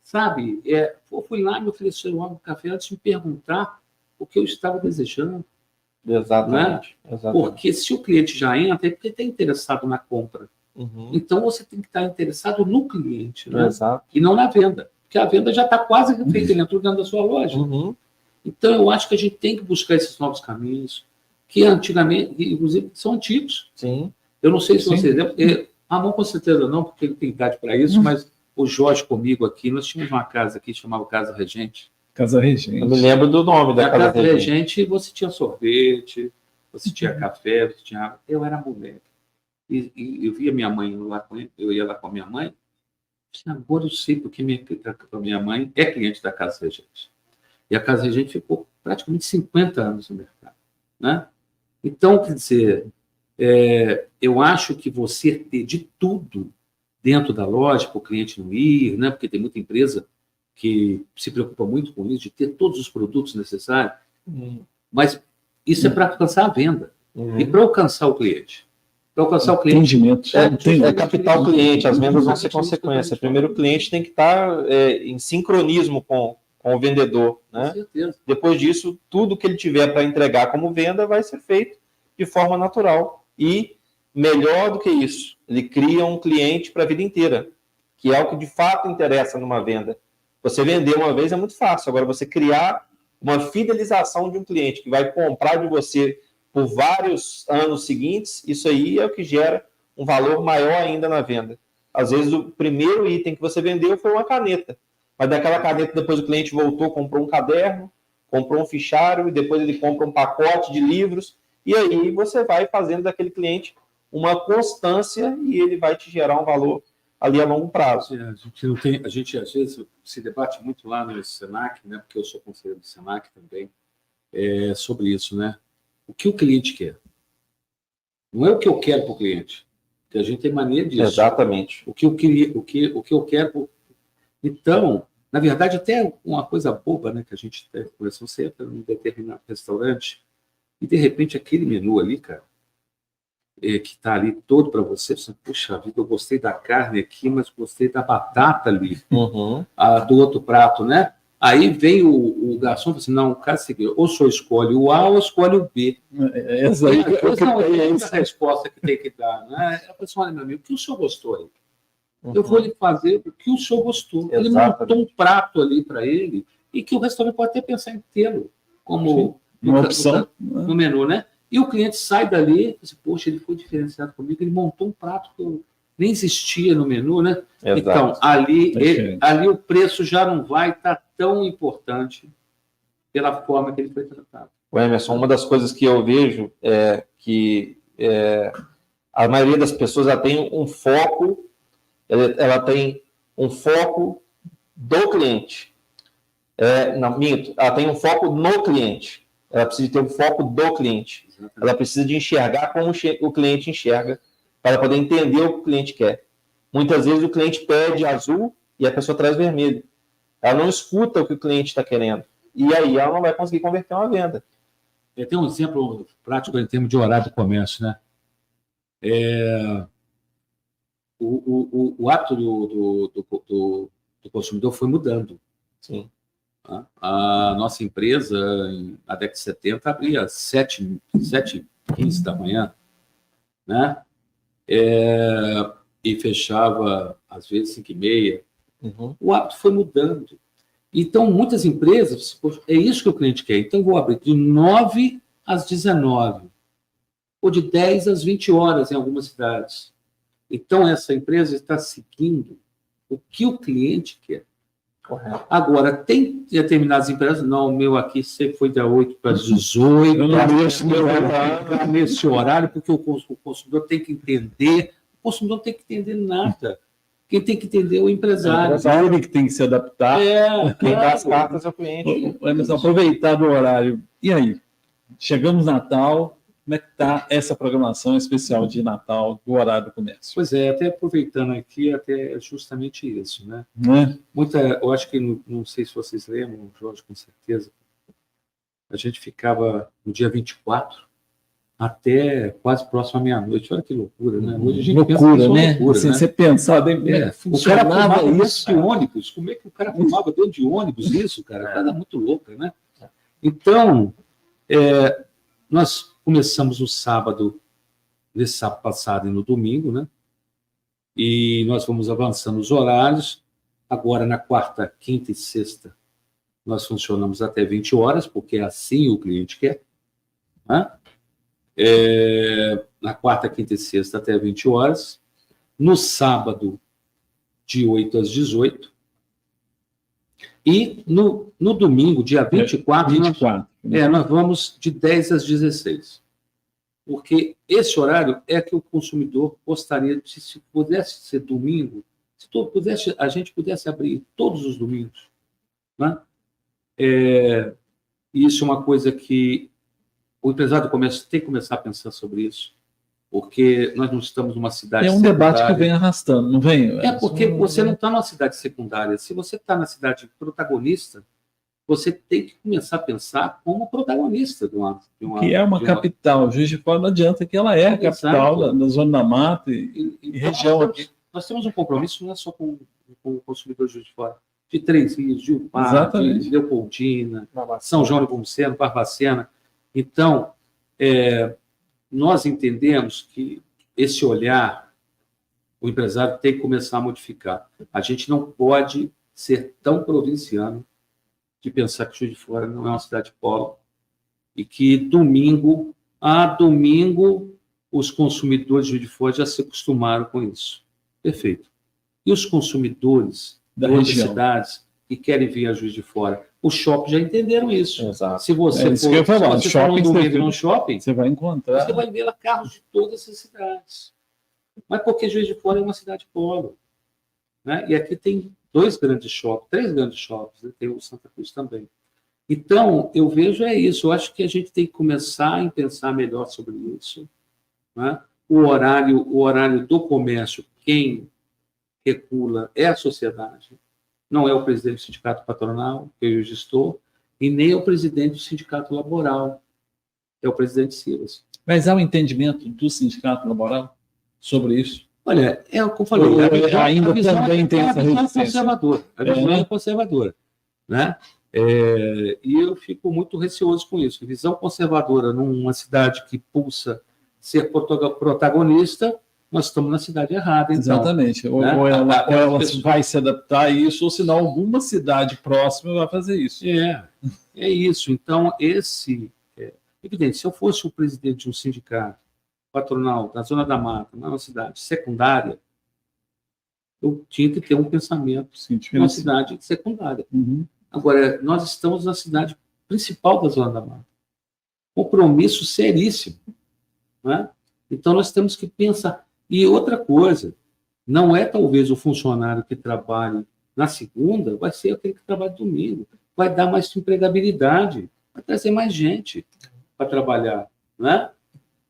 S7: sabe, eu fui lá e me ofereceu um café antes de me perguntar o que eu estava desejando.
S6: Exatamente.
S7: Né? Porque se o cliente já entra, é porque está interessado na compra. Então você tem que estar interessado no cliente, né?
S6: Exato.
S7: E não na venda. Porque a venda já está quase feita, ele entrou dentro da sua loja. Então eu acho que a gente tem que buscar esses novos caminhos, que antigamente, inclusive, são antigos.
S6: Sim.
S7: Eu não sei se vocês lembram, Ramon com certeza não, porque ele tem idade para isso, mas o Jorge comigo aqui, nós tínhamos uma casa aqui, chamava Casa Regente.
S5: Casa Regente.
S6: Eu me lembro do nome da
S7: Casa Regente. Você tinha sorvete, você tinha café, você tinha água. Eu era moleque. E eu via minha mãe lá com ele, eu ia lá com a minha mãe. Agora eu sei porque minha mãe é cliente da Casa Regente. E a Casa Regente ficou praticamente 50 anos no mercado. Né? Então, quer dizer, eu acho que você ter de tudo dentro da loja, para o cliente não ir, né? Porque tem muita empresa que se preocupa muito com isso, de ter todos os produtos necessários, mas isso é para alcançar a venda e para alcançar o cliente. Para alcançar o cliente.
S6: É capital cliente, as vendas vão ser consequência. Primeiro, o cliente tem que estar em sincronismo com o vendedor. Né?
S7: Com certeza.
S6: Depois disso, tudo que ele tiver para entregar como venda vai ser feito de forma natural. E, melhor do que isso, ele cria um cliente para a vida inteira, que é o que de fato interessa numa venda. Você vender uma vez é muito fácil. Agora, você criar uma fidelização de um cliente que vai comprar de você por vários anos seguintes, isso aí é o que gera um valor maior ainda na venda. Às vezes, o primeiro item que você vendeu foi uma caneta, mas daquela caneta, depois o cliente voltou, comprou um caderno, comprou um fichário, e depois ele compra um pacote de livros, e aí você vai fazendo daquele cliente uma constância e ele vai te gerar um valor ali a longo prazo.
S7: A gente às vezes se debate muito lá no Senac, né, porque eu sou conselheiro do Senac também, sobre isso, né? O que o cliente quer. Não é o que eu quero para o cliente, porque a gente tem mania disso.
S6: Exatamente.
S7: O que eu quero. Então, na verdade, até uma coisa boba, né, que a gente tem, por exemplo, você entra num determinado restaurante e, de repente, aquele menu ali, cara, que está ali todo para você, puxa vida, eu gostei da carne aqui, mas gostei da batata ali, do outro prato, né? Aí vem o garçom e fala assim, não, o cara seguinte, ou o senhor escolhe o A ou escolhe o B. Essa é a resposta que tem que dar. Né? A pessoa, olha, meu amigo, o que o senhor gostou aí? Eu vou lhe fazer o que o senhor gostou. Ele montou um prato ali para ele e que o restaurante pode até pensar em tê-lo como
S5: uma opção
S7: no menu, né? E o cliente sai dali e diz, poxa, ele foi diferenciado comigo, ele montou um prato que nem existia no menu, né?
S6: Exato.
S7: Então, ali o preço já não vai estar tão importante pela forma que ele foi tratado.
S6: O Emerson, uma das coisas que eu vejo é que a maioria das pessoas ela tem um foco, ela tem um foco do cliente. Não, minto, ela tem um foco no cliente. Ela precisa ter um foco do cliente. Exatamente. Ela precisa de enxergar como o cliente enxerga, para poder entender o que o cliente quer. Muitas vezes o cliente pede azul e a pessoa traz vermelho. Ela não escuta o que o cliente está querendo. E aí ela não vai conseguir converter uma venda.
S7: Tem um exemplo prático em termos de horário do comércio, né? O hábito do consumidor foi mudando.
S6: Sim.
S7: A nossa empresa, na década de 70, abria às 7h15 da manhã, né? E fechava, às vezes, 5h30. O hábito foi mudando. Então, muitas empresas, é isso que o cliente quer. Então, vou abrir de 9 às 19, ou de 10 às 20 horas em algumas cidades. Então, essa empresa está seguindo o que o cliente quer.
S6: Correto.
S7: Agora, tem determinadas empresas, não, o meu aqui sempre foi da 8 para as 18,
S5: Eu não deixo meu horário.
S7: nesse horário, porque o consumidor tem que entender, o consumidor não tem que entender nada. Quem tem que entender é o empresário.
S5: Ele que tem que se adaptar.
S6: Quem dá as
S7: claro.
S6: cartas é o cliente.
S5: Mas aproveitar do horário. E aí? Chegamos Natal, como é que está essa programação especial de Natal do horário do comércio?
S7: Pois é, até aproveitando aqui, até justamente isso, né?
S5: Né?
S7: Eu acho que, não sei se vocês lembram, Jorge, com certeza, a gente ficava no dia 24 até quase próximo à meia-noite. Olha que loucura, né? Hoje a gente pensa que isso é
S5: né?
S7: loucura,
S5: Assim,
S7: né?
S5: você pensar,
S7: O cara
S5: funcionava
S7: fumava dentro
S5: isso.
S7: de ônibus. Como é que o cara fumava dentro de ônibus isso, cara? Coisa muito louca, né? Então, nós começamos no sábado, nesse sábado passado e no domingo, né? E nós vamos avançando os horários. Agora, na quarta, quinta e sexta, nós funcionamos até 20 horas, porque assim o cliente quer. Né? Na quarta, quinta e sexta, até 20 horas. No sábado, de 8 às 18. E no domingo, dia 24,
S5: 24.
S7: nós vamos de 10 às 16. Porque esse horário é que o consumidor gostaria de, se pudesse ser domingo, a gente pudesse abrir todos os domingos. Né? Isso é uma coisa que o empresário do comércio tem que começar a pensar sobre isso, porque nós não estamos numa cidade
S5: É um
S7: secundária.
S5: debate que vem arrastando, não vem?
S7: Porque você não está numa cidade secundária. Se você está na cidade protagonista, você tem que começar a pensar como protagonista de uma
S5: que é uma capital. Juiz de Fora não adianta que ela é a capital da Zona da Mata e região aqui.
S7: Nós temos um compromisso não é só com o consumidor de Juiz de Fora, de Três Rios, de Upar, de Leopoldina, São João de Pomuceno, Barbacena. Então, nós entendemos que esse olhar, o empresário tem que começar a modificar. A gente não pode ser tão provinciano de pensar que Juiz de Fora não é uma cidade polo e que domingo, os consumidores de Juiz de Fora já se acostumaram com isso. Perfeito. E os consumidores
S5: da
S7: de outras
S5: região,
S7: cidades que querem vir a Juiz de Fora, os shoppings já entenderam isso.
S6: Exato.
S7: Se você for um domingo num shopping,
S5: você vai encontrar.
S7: Você vai ver lá carros de todas as cidades. Mas porque Juiz de Fora é uma cidade polo. Né? E aqui tem três grandes shoppings, né? Tem o Santa Cruz também. Então, eu vejo isso. Eu acho que a gente tem que começar a pensar melhor sobre isso. Né? O horário do comércio, quem regula é a sociedade. Não é o presidente do sindicato patronal, que eu hoje estou, e nem é o presidente do sindicato laboral, é o presidente Silas.
S5: Mas há um entendimento do sindicato laboral sobre isso?
S7: Olha, é o que eu falei.
S5: Ainda também tem essa resistência.
S7: Conservadora. A visão é conservadora. Né? E eu fico muito receoso com isso. Visão conservadora numa cidade que pulsa ser protagonista, nós estamos na cidade errada. Então,
S5: exatamente. Ou ela vai se adaptar a isso, ou senão alguma cidade próxima vai fazer isso.
S7: É isso. Então, evidente, se eu fosse o presidente de um sindicato patronal da Zona da Mata, numa cidade secundária, eu tinha que ter um pensamento de uma cidade secundária.
S5: Uhum.
S7: Agora, nós estamos na cidade principal da Zona da Mata. Compromisso seríssimo. Né? Então, nós temos que pensar. E outra coisa, não é talvez o funcionário que trabalhe na segunda, vai ser aquele que trabalha domingo. Vai dar mais empregabilidade, vai trazer mais gente para trabalhar. Né?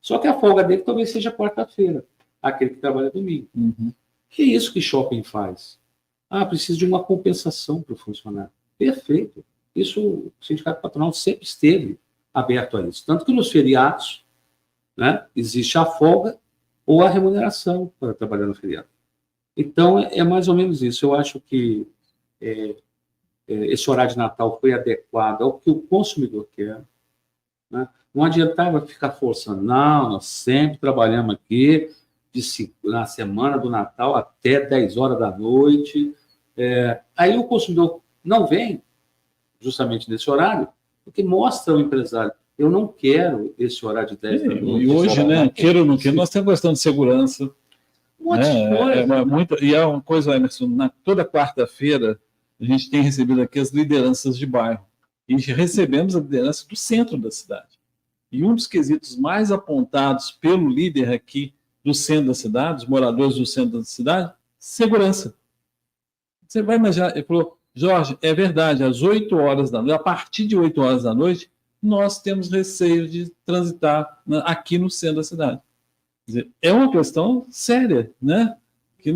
S7: Só que a folga dele talvez seja quarta-feira, aquele que trabalha domingo.
S5: Uhum.
S7: Que é isso que shopping faz? Precisa de uma compensação para o funcionário. Perfeito. Isso o sindicato patronal sempre esteve aberto a isso. Tanto que nos feriados, né, existe a folga ou a remuneração para trabalhar no feriado. Então, é mais ou menos isso. Eu acho que esse horário de Natal foi adequado ao que o consumidor quer. Né? Não adiantava ficar forçando. Não, nós sempre trabalhamos aqui na semana do Natal até 10 horas da noite. Aí o consumidor não vem justamente nesse horário, porque mostra ao empresário, eu não quero esse horário de 10 da noite.
S5: E hoje, né, queira ou não queira, nós temos questão de segurança.
S7: Um monte de coisa.
S5: E é uma coisa, Emerson, toda quarta-feira a gente tem recebido aqui as lideranças de bairro. E recebemos a liderança do centro da cidade. E um dos quesitos mais apontados pelo líder aqui do centro da cidade, os moradores do centro da cidade, segurança. Você vai imaginar, ele falou, Jorge, é verdade, às 8 horas da noite, a partir de 8 horas da noite, nós temos receio de transitar aqui no centro da cidade. Quer dizer, é uma questão séria, né? Que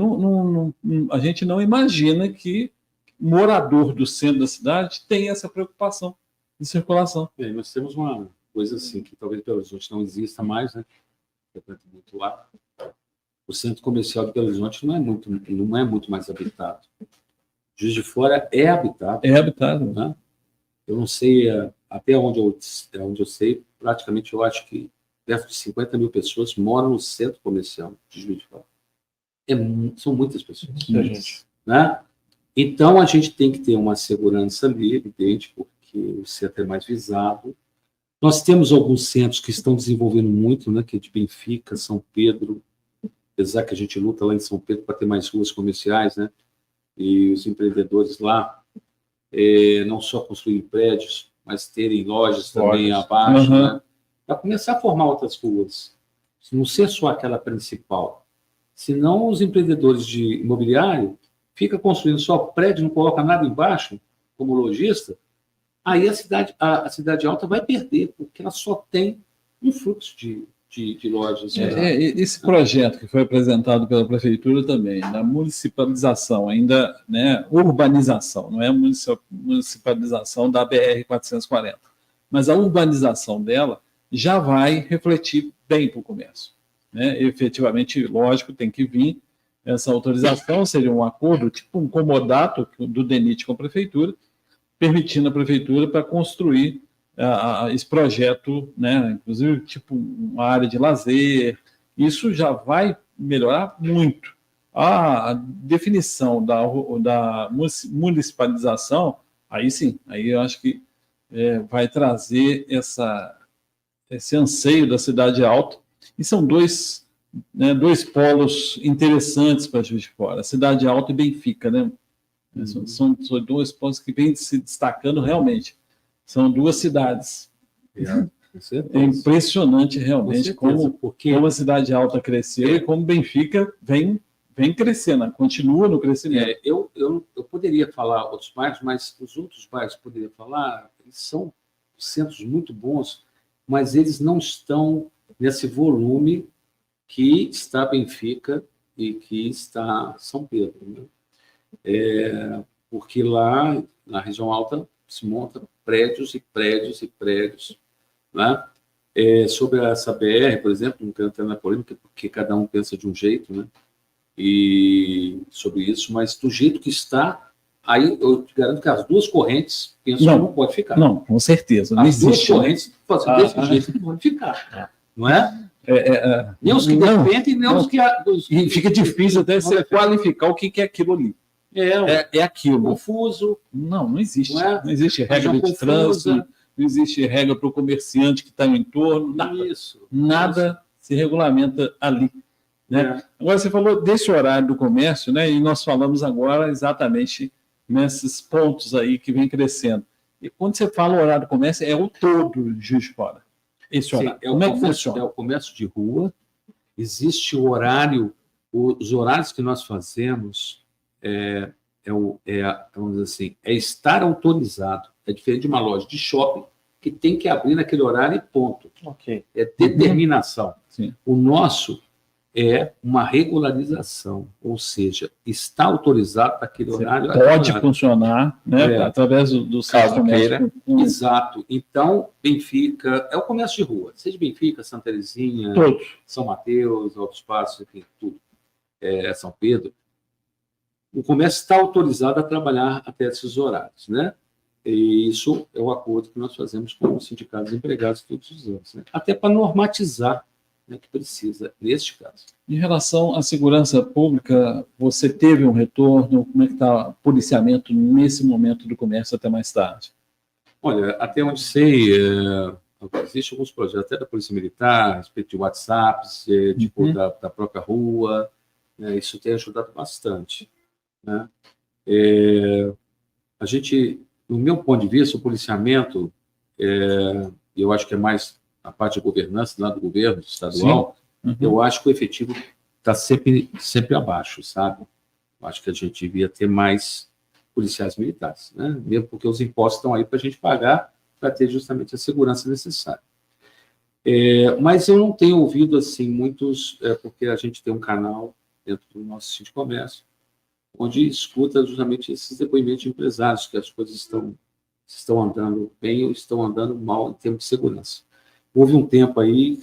S5: a gente não imagina que morador do centro da cidade tem essa preocupação de circulação.
S7: Nós temos uma coisa assim, que talvez Belo Horizonte não exista mais, né? Muito lá. O centro comercial de Belo Horizonte não é muito mais habitado. Juiz de Fora é habitado.
S5: É habitado.
S7: Né? Eu não sei, até onde eu sei, praticamente eu acho que perto de 50 mil pessoas moram no centro comercial de Juiz de Fora. São muitas pessoas. Né? Então, a gente tem que ter uma segurança ali, evidente, porque o centro é mais visado. Nós temos alguns centros que estão desenvolvendo muito, né, que é de Benfica, São Pedro, apesar que a gente luta lá em São Pedro para ter mais ruas comerciais, né? E os empreendedores lá não só construírem prédios, mas terem lojas também abaixo, né? Para começar a formar outras ruas. Não ser só aquela principal. Senão os empreendedores de imobiliário ficam construindo só prédio, não coloca nada embaixo, como lojista, aí a cidade alta vai perder, porque ela só tem um fluxo de lojas.
S5: Esse projeto que foi apresentado pela prefeitura também, na municipalização, ainda, né, urbanização, não é municipalização da BR-440, mas a urbanização dela já vai refletir bem para o comércio. Né? Efetivamente, lógico, tem que vir essa autorização, seria um acordo, tipo um comodato do DENIT com a prefeitura, permitindo a prefeitura para construir esse projeto, né? Inclusive, tipo uma área de lazer. Isso já vai melhorar muito. A definição da municipalização, aí sim, aí eu acho que vai trazer esse anseio da cidade alta, e são dois polos interessantes para Juiz de Fora, a cidade alta e Benfica, né? São dois pontos que vêm se destacando realmente. São duas cidades. É impressionante realmente como a cidade alta cresceu e como Benfica vem crescendo, continua no crescimento.
S7: Eu poderia falar outros bairros, mas os outros bairros que eu poderia falar, eles são centros muito bons, mas eles não estão nesse volume que está Benfica e que está São Pedro. Né? Porque lá, na região alta, se monta prédios e prédios e prédios. Né? Sobre essa BR, por exemplo, não quero entrar na polêmica, porque cada um pensa de um jeito, né? E sobre isso, mas do jeito que está, aí eu te garanto que as duas correntes pensam que não pode ficar.
S5: Não, com certeza. Não
S7: as
S5: existe.
S7: Duas correntes desse jeito não pode ficar. Não é? Nem os que defendem, nem os que...
S5: E fica difícil até você qualificar o que é aquilo ali. É aquilo.
S7: Confuso.
S5: Não existe. Não existe regra de trânsito, não existe regra para o comerciante que está no entorno, nada se regulamenta ali. Né? Agora, você falou desse horário do comércio, né? E nós falamos agora exatamente nesses pontos aí que vem crescendo. E quando você fala horário do comércio, é o todo de Juiz de Fora. Esse horário.
S7: Como é que funciona? É o comércio de rua. Existe o horário, os horários que nós fazemos vamos dizer assim, é estar autorizado. É diferente de uma loja de shopping que tem que abrir naquele horário e ponto. É determinação. O nosso é uma regularização, ou seja, está autorizado para aquele horário.
S5: Pode funcionar, né, através do
S7: caso queira. Exato. Então, Benfica é o comércio de rua. Seja Benfica, Santa Terezinha, São Mateus, Alto Espaço, enfim, tudo. São Pedro. O comércio está autorizado a trabalhar até esses horários, né? E isso é o acordo que nós fazemos com os sindicatos empregados todos os anos, né? Até para normatizar, né, que precisa, neste caso.
S5: Em relação à segurança pública, você teve um retorno? Como é que está o policiamento nesse momento do comércio até mais tarde?
S7: Olha, até onde sei, existem alguns projetos, até da Polícia Militar, a respeito de WhatsApps, da própria rua, né, isso tem ajudado bastante. Né? a gente, no meu ponto de vista, o policiamento, eu acho que é mais a parte de governança lá do governo estadual, eu acho que o efetivo está sempre abaixo, sabe? Eu acho que a gente devia ter mais policiais militares, né? Mesmo porque os impostos estão aí para a gente pagar, para ter justamente a segurança necessária. Mas eu não tenho ouvido assim muitos, porque a gente tem um canal dentro do nosso sítio de comércio, onde escuta justamente esses depoimentos de empresários, que as coisas estão andando bem ou estão andando mal em termos de segurança. Houve um tempo aí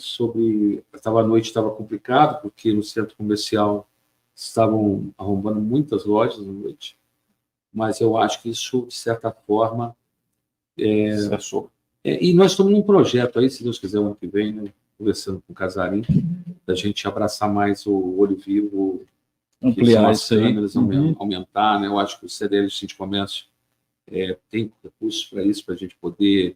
S7: a noite estava complicado, porque no centro comercial estavam arrombando muitas lojas à noite, mas eu acho que isso, de certa forma... e nós estamos num projeto aí, se Deus quiser, o ano que vem, né, conversando com o Casarim, da gente abraçar mais o olho vivo,
S5: ampliar isso aí,
S7: aumentar, né? Eu acho que o CDL de Sítio de Comércio tem recursos para isso, para a gente poder,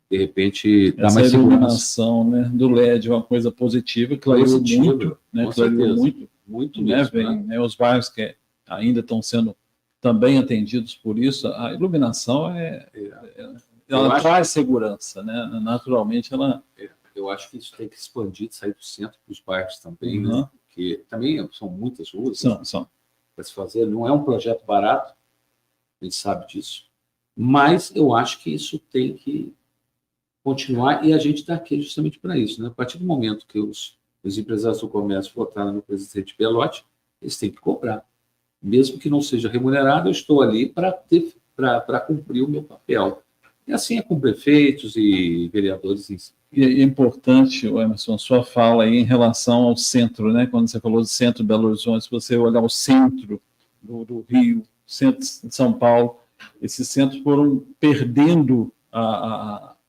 S7: de repente, dar mais segurança.
S5: Essa iluminação, né, do LED é uma coisa positiva, clareou muito, né? Clareou muito mesmo, né? Os bairros que ainda estão sendo também atendidos por isso, a iluminação ela traz segurança, né? Naturalmente ela...
S7: Eu acho que isso tem que expandir, sair do centro para os bairros também, né? Porque também são muitas ruas para se fazer. Não é um projeto barato, a gente sabe disso, mas eu acho que isso tem que continuar e a gente está aqui justamente para isso, né? A partir do momento que os empresários do comércio votaram no presidente Belotti, eles têm que cobrar. Mesmo que não seja remunerado, eu estou ali para cumprir o meu papel. E assim é com prefeitos e vereadores em si.
S5: E é importante, Emerson, a sua fala aí em relação ao centro, né? Quando você falou do centro de Belo Horizonte, se você olhar o centro do Rio, centro de São Paulo, esses centros foram perdendo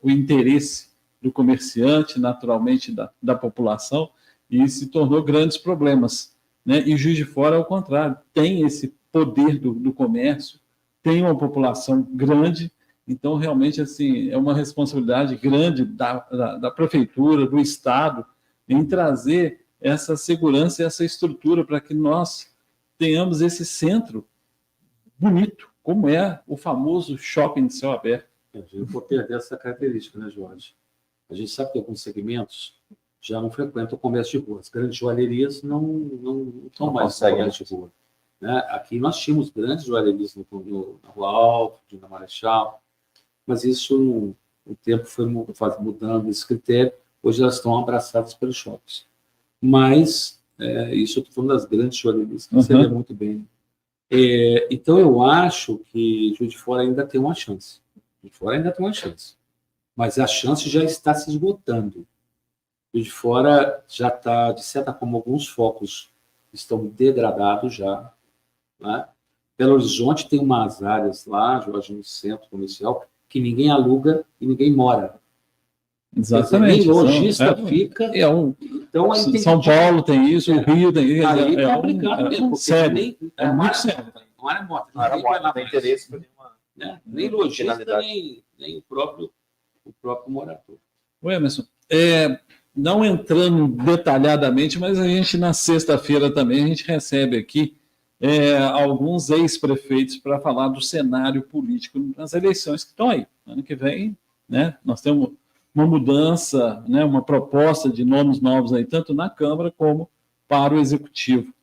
S5: o interesse do comerciante, naturalmente da população, e se tornou grandes problemas, né? E Juiz de Fora, ao contrário, tem esse poder do comércio, tem uma população grande. Então, realmente, assim, é uma responsabilidade grande da prefeitura, do Estado, em trazer essa segurança e essa estrutura para que nós tenhamos esse centro bonito, como é o famoso shopping de céu aberto.
S7: A gente não pode perder essa característica, né, Jorge? A gente sabe que alguns segmentos já não frequentam o comércio de rua. As grandes joalherias não estão mais no comércio de rua, né? Aqui nós tínhamos grandes joalherias na Rua Alto, na Marechal, mas isso, o tempo foi mudando esse critério. Hoje elas estão abraçadas pelos shoppings. Mas, isso eu estou falando das grandes joalherias, que você vê muito bem. Então, eu acho que Juiz de Fora ainda tem uma chance. Juiz de Fora ainda tem uma chance. Mas a chance já está se esgotando. Juiz de Fora já está, de certa forma, alguns focos estão degradados já, né? Belo Horizonte tem umas áreas lá, Jorge, no centro comercial, que ninguém aluga e ninguém mora.
S5: Exatamente.
S7: Nem lojista fica.
S5: Então, aí São Paulo tem isso, o Rio tem isso.
S7: Aí é complicado mesmo.
S5: Sério. É muito sério.
S7: Não era morta.
S6: Não tem interesse por nenhuma.
S7: Né? Nem lojista, nem o próprio morador.
S5: O Emerson, não entrando detalhadamente, mas a gente, na sexta-feira também, a gente recebe aqui alguns ex-prefeitos para falar do cenário político nas eleições que estão aí. Ano que vem, né, nós temos uma mudança, né, uma proposta de nomes novos aí, tanto na Câmara como para o Executivo.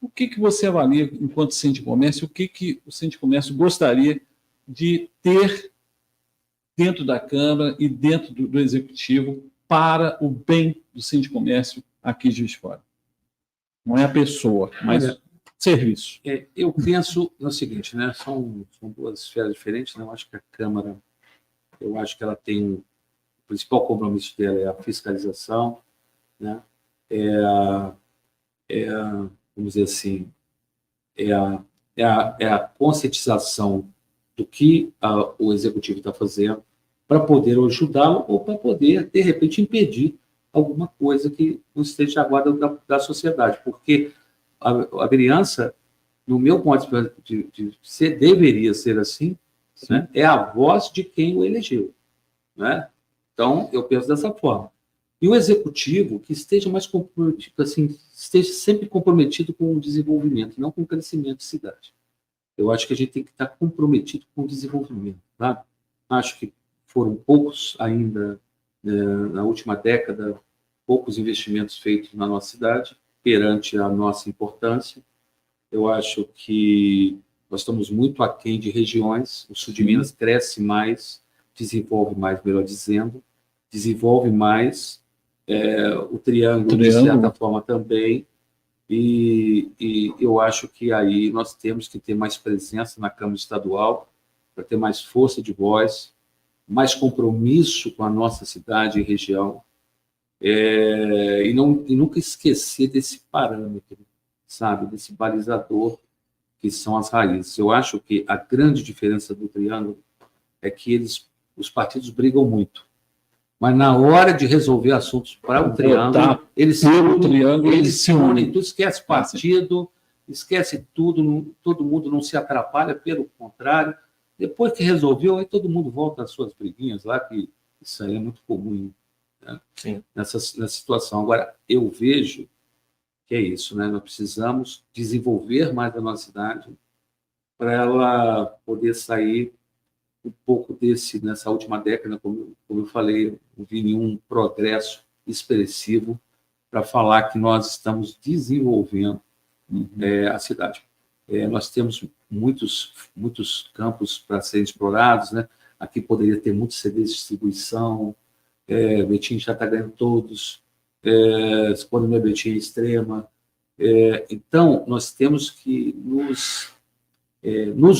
S5: O que você avalia enquanto Síndico de Comércio? O que o Síndico de Comércio gostaria de ter dentro da Câmara e dentro do Executivo para o bem do Síndico de Comércio aqui de Juiz de Fora? Não é a pessoa, mas serviço.
S7: Eu penso no seguinte, né? São duas esferas diferentes, né? Eu acho que a Câmara, eu acho que ela tem o principal compromisso dela é a fiscalização, né? Vamos dizer assim, é a conscientização do que o Executivo está fazendo para poder ajudá-lo ou para poder, de repente, impedir alguma coisa que não esteja à guarda da sociedade. Porque a vereança, no meu ponto de vista, deveria ser assim, né? É a voz de quem o elegeu, né? Então, eu penso dessa forma. E o Executivo, que esteja mais comprometido, assim, esteja sempre comprometido com o desenvolvimento, não com o crescimento de cidade. eu acho que a gente tem que estar comprometido com o desenvolvimento. Tá? Acho que foram poucos ainda, na última década, poucos investimentos feitos na nossa cidade, perante a nossa importância. Eu acho que nós estamos muito aquém de regiões. O sul de Minas cresce mais, desenvolve mais, melhor dizendo, desenvolve mais, o Triângulo, de certa forma, também. E eu acho que aí nós temos que ter mais presença na Câmara Estadual, para ter mais força de voz, mais compromisso com a nossa cidade e região, e nunca esquecer desse parâmetro, sabe, desse balizador que são as raízes. Eu acho que a grande diferença do Triângulo é que os partidos brigam muito, mas na hora de resolver assuntos para o Triângulo, eles se unem. Tu esquece partido, esquece tudo, todo mundo não se atrapalha, pelo contrário. Depois que resolveu, aí todo mundo volta às suas briguinhas lá, que isso aí é muito comum, né? Nessa situação. Agora, eu vejo que é isso, né? Nós precisamos desenvolver mais a nossa cidade para ela poder sair um pouco nessa última década, como eu falei, não vi nenhum progresso expressivo para falar que nós estamos desenvolvendo a cidade. Nós temos muitos campos para serem explorados, né? Aqui poderia ter muitos CDs de distribuição, Betim já está ganhando todos, Economia Betim extrema. Então, nós temos que nos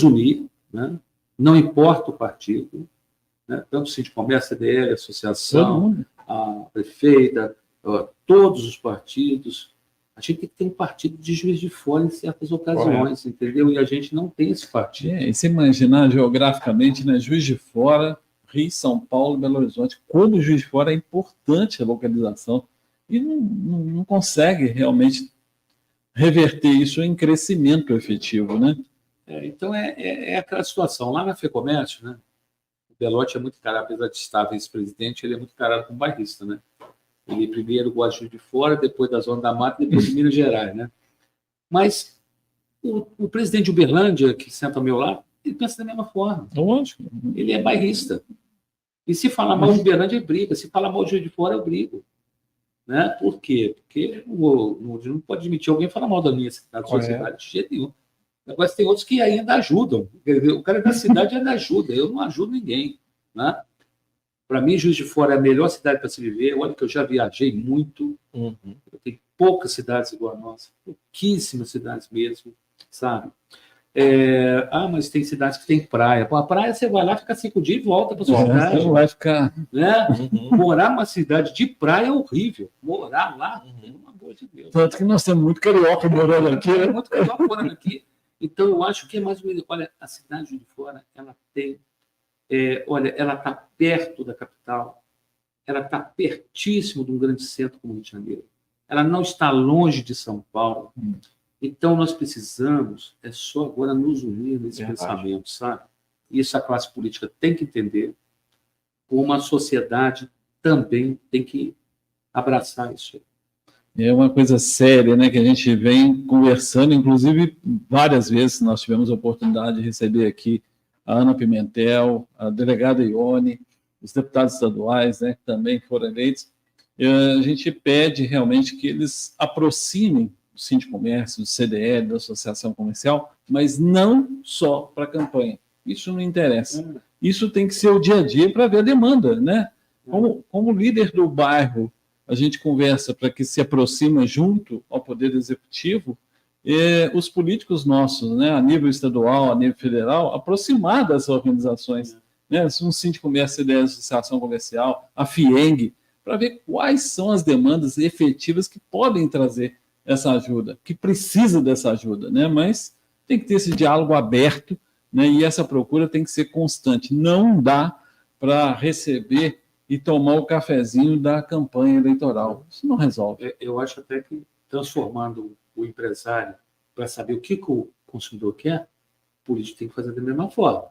S7: unir, né? Não importa o partido, né? Tanto o Sindicomércio, a CDL, a associação, a prefeita, todos os partidos. A gente tem que ter um partido de Juiz de Fora em certas ocasiões, entendeu? E a gente não tem esse partido.
S5: E se imaginar geograficamente, né, Juiz de Fora, Rio, São Paulo, Belo Horizonte, como Juiz de Fora é importante a localização e não consegue realmente reverter isso em crescimento efetivo, né?
S7: Então, é aquela situação. Lá na FEComércio, né, o Belotti é muito caro, apesar de estar vice-presidente, ele é muito caro como bairrista, né? Ele primeiro gosta de Juiz de Fora, depois da Zona da Mata, depois de Minas Gerais, né? Mas o presidente de Uberlândia, que senta ao meu lado, ele pensa da mesma forma.
S5: Lógico.
S7: Ele é bairrista. E se falar mal de Uberlândia, ele briga. Se falar mal de Juiz de Fora, eu brigo. Né? Por quê? Porque não pode admitir alguém falar mal da minha cidade, da sua cidade, de jeito nenhum. Agora, tem outros que ainda ajudam. O cara da cidade ainda ajuda. Eu não ajudo ninguém. Né? Para mim, Juiz de Fora é a melhor cidade para se viver. Olha que eu já viajei muito. Eu tenho poucas cidades igual a nossa. Pouquíssimas cidades mesmo, sabe? Mas tem cidades que tem praia. Pô, a praia você vai lá, fica 5 dias e volta para sua cidade.
S5: Você não vai ficar...
S7: Né? Morar numa cidade de praia é horrível. Morar lá, pelo amor de Deus.
S5: Tanto que nós temos muito carioca morando aqui. Né?
S7: Muito carioca morando aqui. Então, eu acho que é mais ou menos... Olha, a cidade de Juiz de Fora, ela tem... ela está perto da capital, ela está pertíssimo de um grande centro como o Rio de Janeiro. Ela não está longe de São Paulo. Então, nós precisamos, só agora, nos unir nesse pensamento, sabe? Isso a classe política tem que entender, como a sociedade também tem que abraçar isso.
S5: É uma coisa séria, né, que a gente vem conversando, inclusive, várias vezes nós tivemos a oportunidade de receber aqui a Ana Pimentel, a delegada Ione, os deputados estaduais, né, que também foram eleitos. A gente pede realmente que eles aproximem o Sindicomércio, do CDL, da Associação Comercial, mas não só para a campanha. Isso não interessa. Isso tem que ser o dia a dia para ver a demanda, né? Como líder do bairro, a gente conversa para que se aproxima junto ao Poder Executivo, os políticos nossos, né, a nível estadual, a nível federal, aproximar das organizações, né, um Sindicomércio, CDL, Associação Comercial, a FIENG, para ver quais são as demandas efetivas que podem trazer essa ajuda, que precisa dessa ajuda, né, mas tem que ter esse diálogo aberto, né, e essa procura tem que ser constante. Não dá para receber e tomar o cafezinho da campanha eleitoral. Isso não resolve.
S7: Eu acho até que transformando o empresário para saber o que o consumidor quer, o político tem que fazer da mesma forma.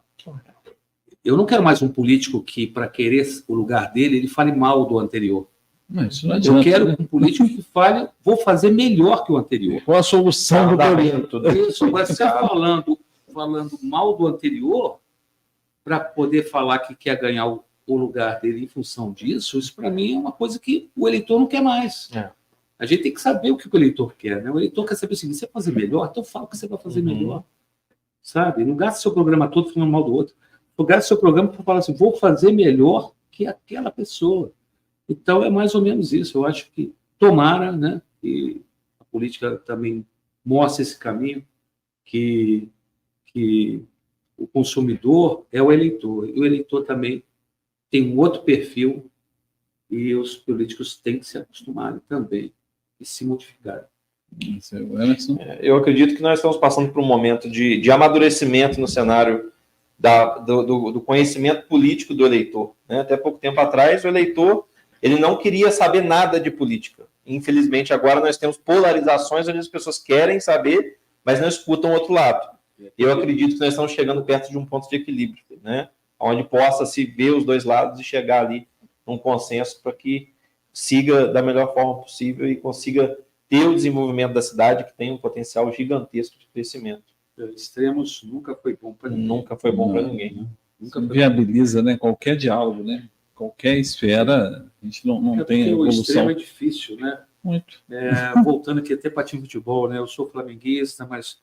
S7: Eu não quero mais um político que, para querer o lugar dele, ele fale mal do anterior.
S5: Isso não adianta,
S7: eu quero
S5: né?
S7: um político que fale, vou fazer melhor que o anterior.
S5: Qual a solução do problema?
S7: Isso, agora você falando falando mal do anterior para poder falar que quer ganhar o lugar dele em função disso, isso para mim é uma coisa que o eleitor não quer mais. A gente tem que saber o que o eleitor quer, né? O eleitor quer saber o seguinte: você vai fazer melhor, então fala o que você vai fazer melhor. Sabe? Não gasta seu programa todo falando mal do outro. Gasta seu programa para falar assim: vou fazer melhor que aquela pessoa. Então é mais ou menos isso. Eu acho que tomara, né? E a política também mostra esse caminho, que o consumidor é o eleitor, e o eleitor também tem um outro perfil, e os políticos têm que se acostumarem também e se modificarem.
S6: Eu acredito que nós estamos passando por um momento de amadurecimento no cenário do conhecimento político do eleitor, né? Até pouco tempo atrás, o eleitor ele não queria saber nada de política. Infelizmente, agora nós temos polarizações onde as pessoas querem saber, mas não escutam o outro lado. Eu acredito que nós estamos chegando perto de um ponto de equilíbrio, né? Onde possa se ver os dois lados e chegar ali num consenso para que siga da melhor forma possível e consiga ter o desenvolvimento da cidade, que tem um potencial gigantesco de crescimento.
S7: Extremos nunca foi bom para ninguém.
S6: Nunca foi bom para ninguém.
S5: Nunca viabiliza, né, qualquer diálogo, né? Qualquer esfera, a gente não tem evolução.
S7: O extremo é difícil, né?
S5: Muito.
S7: Voltando aqui até para time de futebol, né? Eu sou flamenguista, mas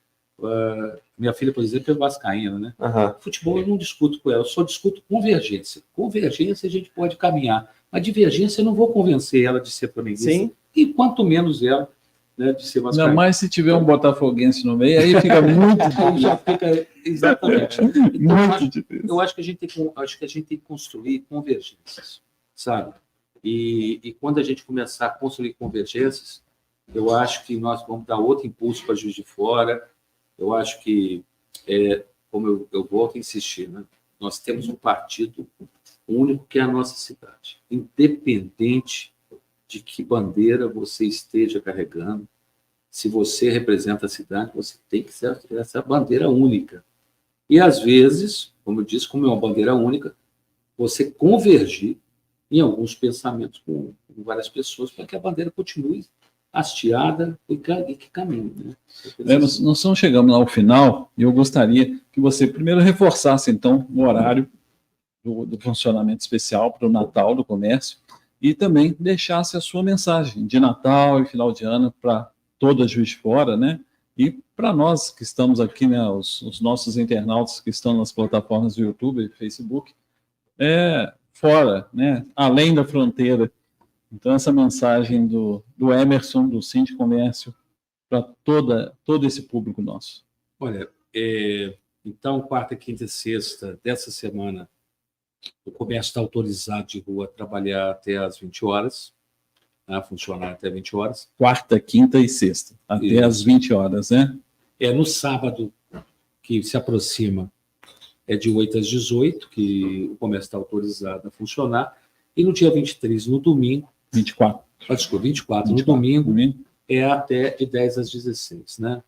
S7: minha filha, por exemplo, é vascaína, né? Futebol eu não discuto com ela, eu só discuto convergência. Convergência a gente pode caminhar, mas divergência eu não vou convencer ela de ser flamenguista. Sim. E quanto menos ela, né, de ser vascaína.
S5: Ainda mais se tiver um botafoguense no meio, aí fica muito difícil.
S7: Já fica, exatamente. Então, eu acho que a gente tem que construir convergências, sabe? E quando a gente começar a construir convergências, eu acho que nós vamos dar outro impulso para Juiz de Fora. Eu acho que, como eu volto a insistir, né? Nós temos um partido único que é a nossa cidade. Independente de que bandeira você esteja carregando, se você representa a cidade, você tem que ser essa bandeira única. E, às vezes, como eu disse, como é uma bandeira única, você convergir em alguns pensamentos com várias pessoas para que a bandeira continue hasteada e que caminhe. Né?
S5: Nós estamos chegando ao final e eu gostaria que você primeiro reforçasse, então, o horário do funcionamento especial para o Natal do comércio e também deixasse a sua mensagem de Natal e final de ano para toda Juiz de Fora, né? E para nós que estamos aqui, né, os nossos internautas que estão nas plataformas do YouTube e Facebook, fora, né, além da fronteira. Então, essa mensagem do Emerson, do Síndico de Comércio, para todo esse público nosso.
S7: Olha, então, quarta, quinta e sexta dessa semana, o comércio está autorizado de rua a trabalhar até às 20 horas, a funcionar até 20 horas.
S5: Quarta, quinta e sexta, até às 20 horas, né?
S7: No sábado, que se aproxima, de 8 às 18, que o comércio está autorizado a funcionar, e no dia 23, no domingo...
S5: 24.
S7: Desculpa, 24, no domingo, até de 10 às 16, né?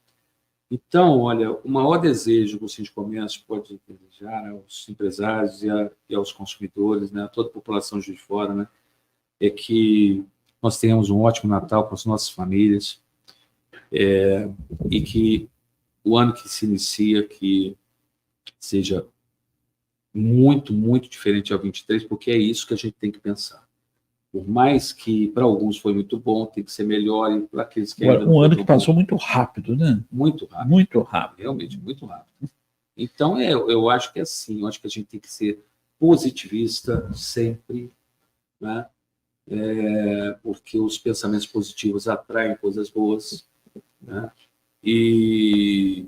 S7: Então, olha, o maior desejo que o Síndico de Comércio pode desejar aos empresários e aos consumidores, né, a toda a população de Juiz de Fora, né, é que nós tenhamos um ótimo Natal com as nossas famílias e que o ano que se inicia que seja muito, muito diferente ao 23, porque é isso que a gente tem que pensar. Por mais que para alguns foi muito bom, tem que ser melhor, e para aqueles que ainda
S5: um ano que passou muito rápido, né?
S7: Muito rápido.
S5: Muito rápido.
S7: Realmente, muito rápido. Então, eu acho que é assim, eu acho que a gente tem que ser positivista sempre, né? Porque os pensamentos positivos atraem coisas boas, né? E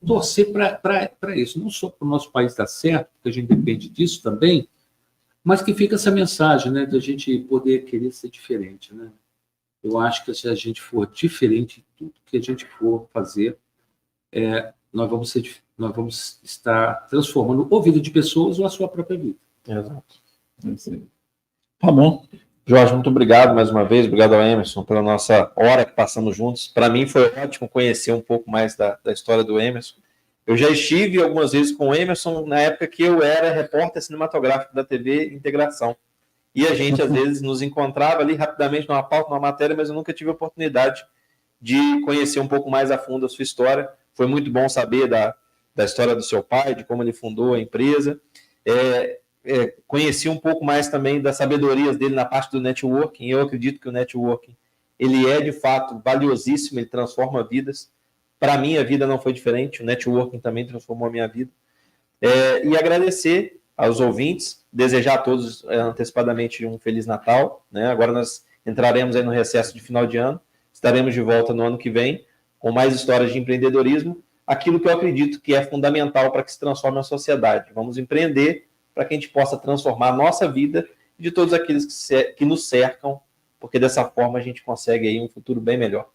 S7: torcer para isso, não só para o nosso país dar certo, porque a gente depende disso também, mas que fica essa mensagem, né, da gente poder querer ser diferente, né? Eu acho que se a gente for diferente em tudo que a gente for fazer, nós vamos estar transformando a vida de pessoas ou a sua própria vida.
S6: Exato. Tá bom. Jorge, muito obrigado mais uma vez, obrigado ao Emerson pela nossa hora que passamos juntos. Para mim foi ótimo conhecer um pouco mais da história do Emerson. Eu já estive algumas vezes com o Emerson na época que eu era repórter cinematográfico da TV Integração. E a gente, às vezes, nos encontrava ali rapidamente numa pauta, numa matéria, mas eu nunca tive a oportunidade de conhecer um pouco mais a fundo a sua história. Foi muito bom saber da história do seu pai, de como ele fundou a empresa. Conheci um pouco mais também das sabedorias dele na parte do networking. Eu acredito que o networking ele é, de fato, valiosíssimo, ele transforma vidas. Para mim, a vida não foi diferente, o networking também transformou a minha vida. E agradecer aos ouvintes, desejar a todos antecipadamente um Feliz Natal, né? Agora nós entraremos aí no recesso de final de ano, estaremos de volta no ano que vem, com mais histórias de empreendedorismo, aquilo que eu acredito que é fundamental para que se transforme a sociedade. Vamos empreender para que a gente possa transformar a nossa vida e de todos aqueles que nos cercam, porque dessa forma a gente consegue aí um futuro bem melhor.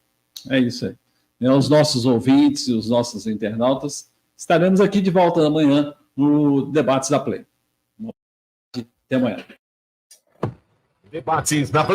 S5: É isso aí. Os nossos ouvintes e os nossos internautas, estaremos aqui de volta amanhã no Debates da Play. Até amanhã.
S2: Debates na Play.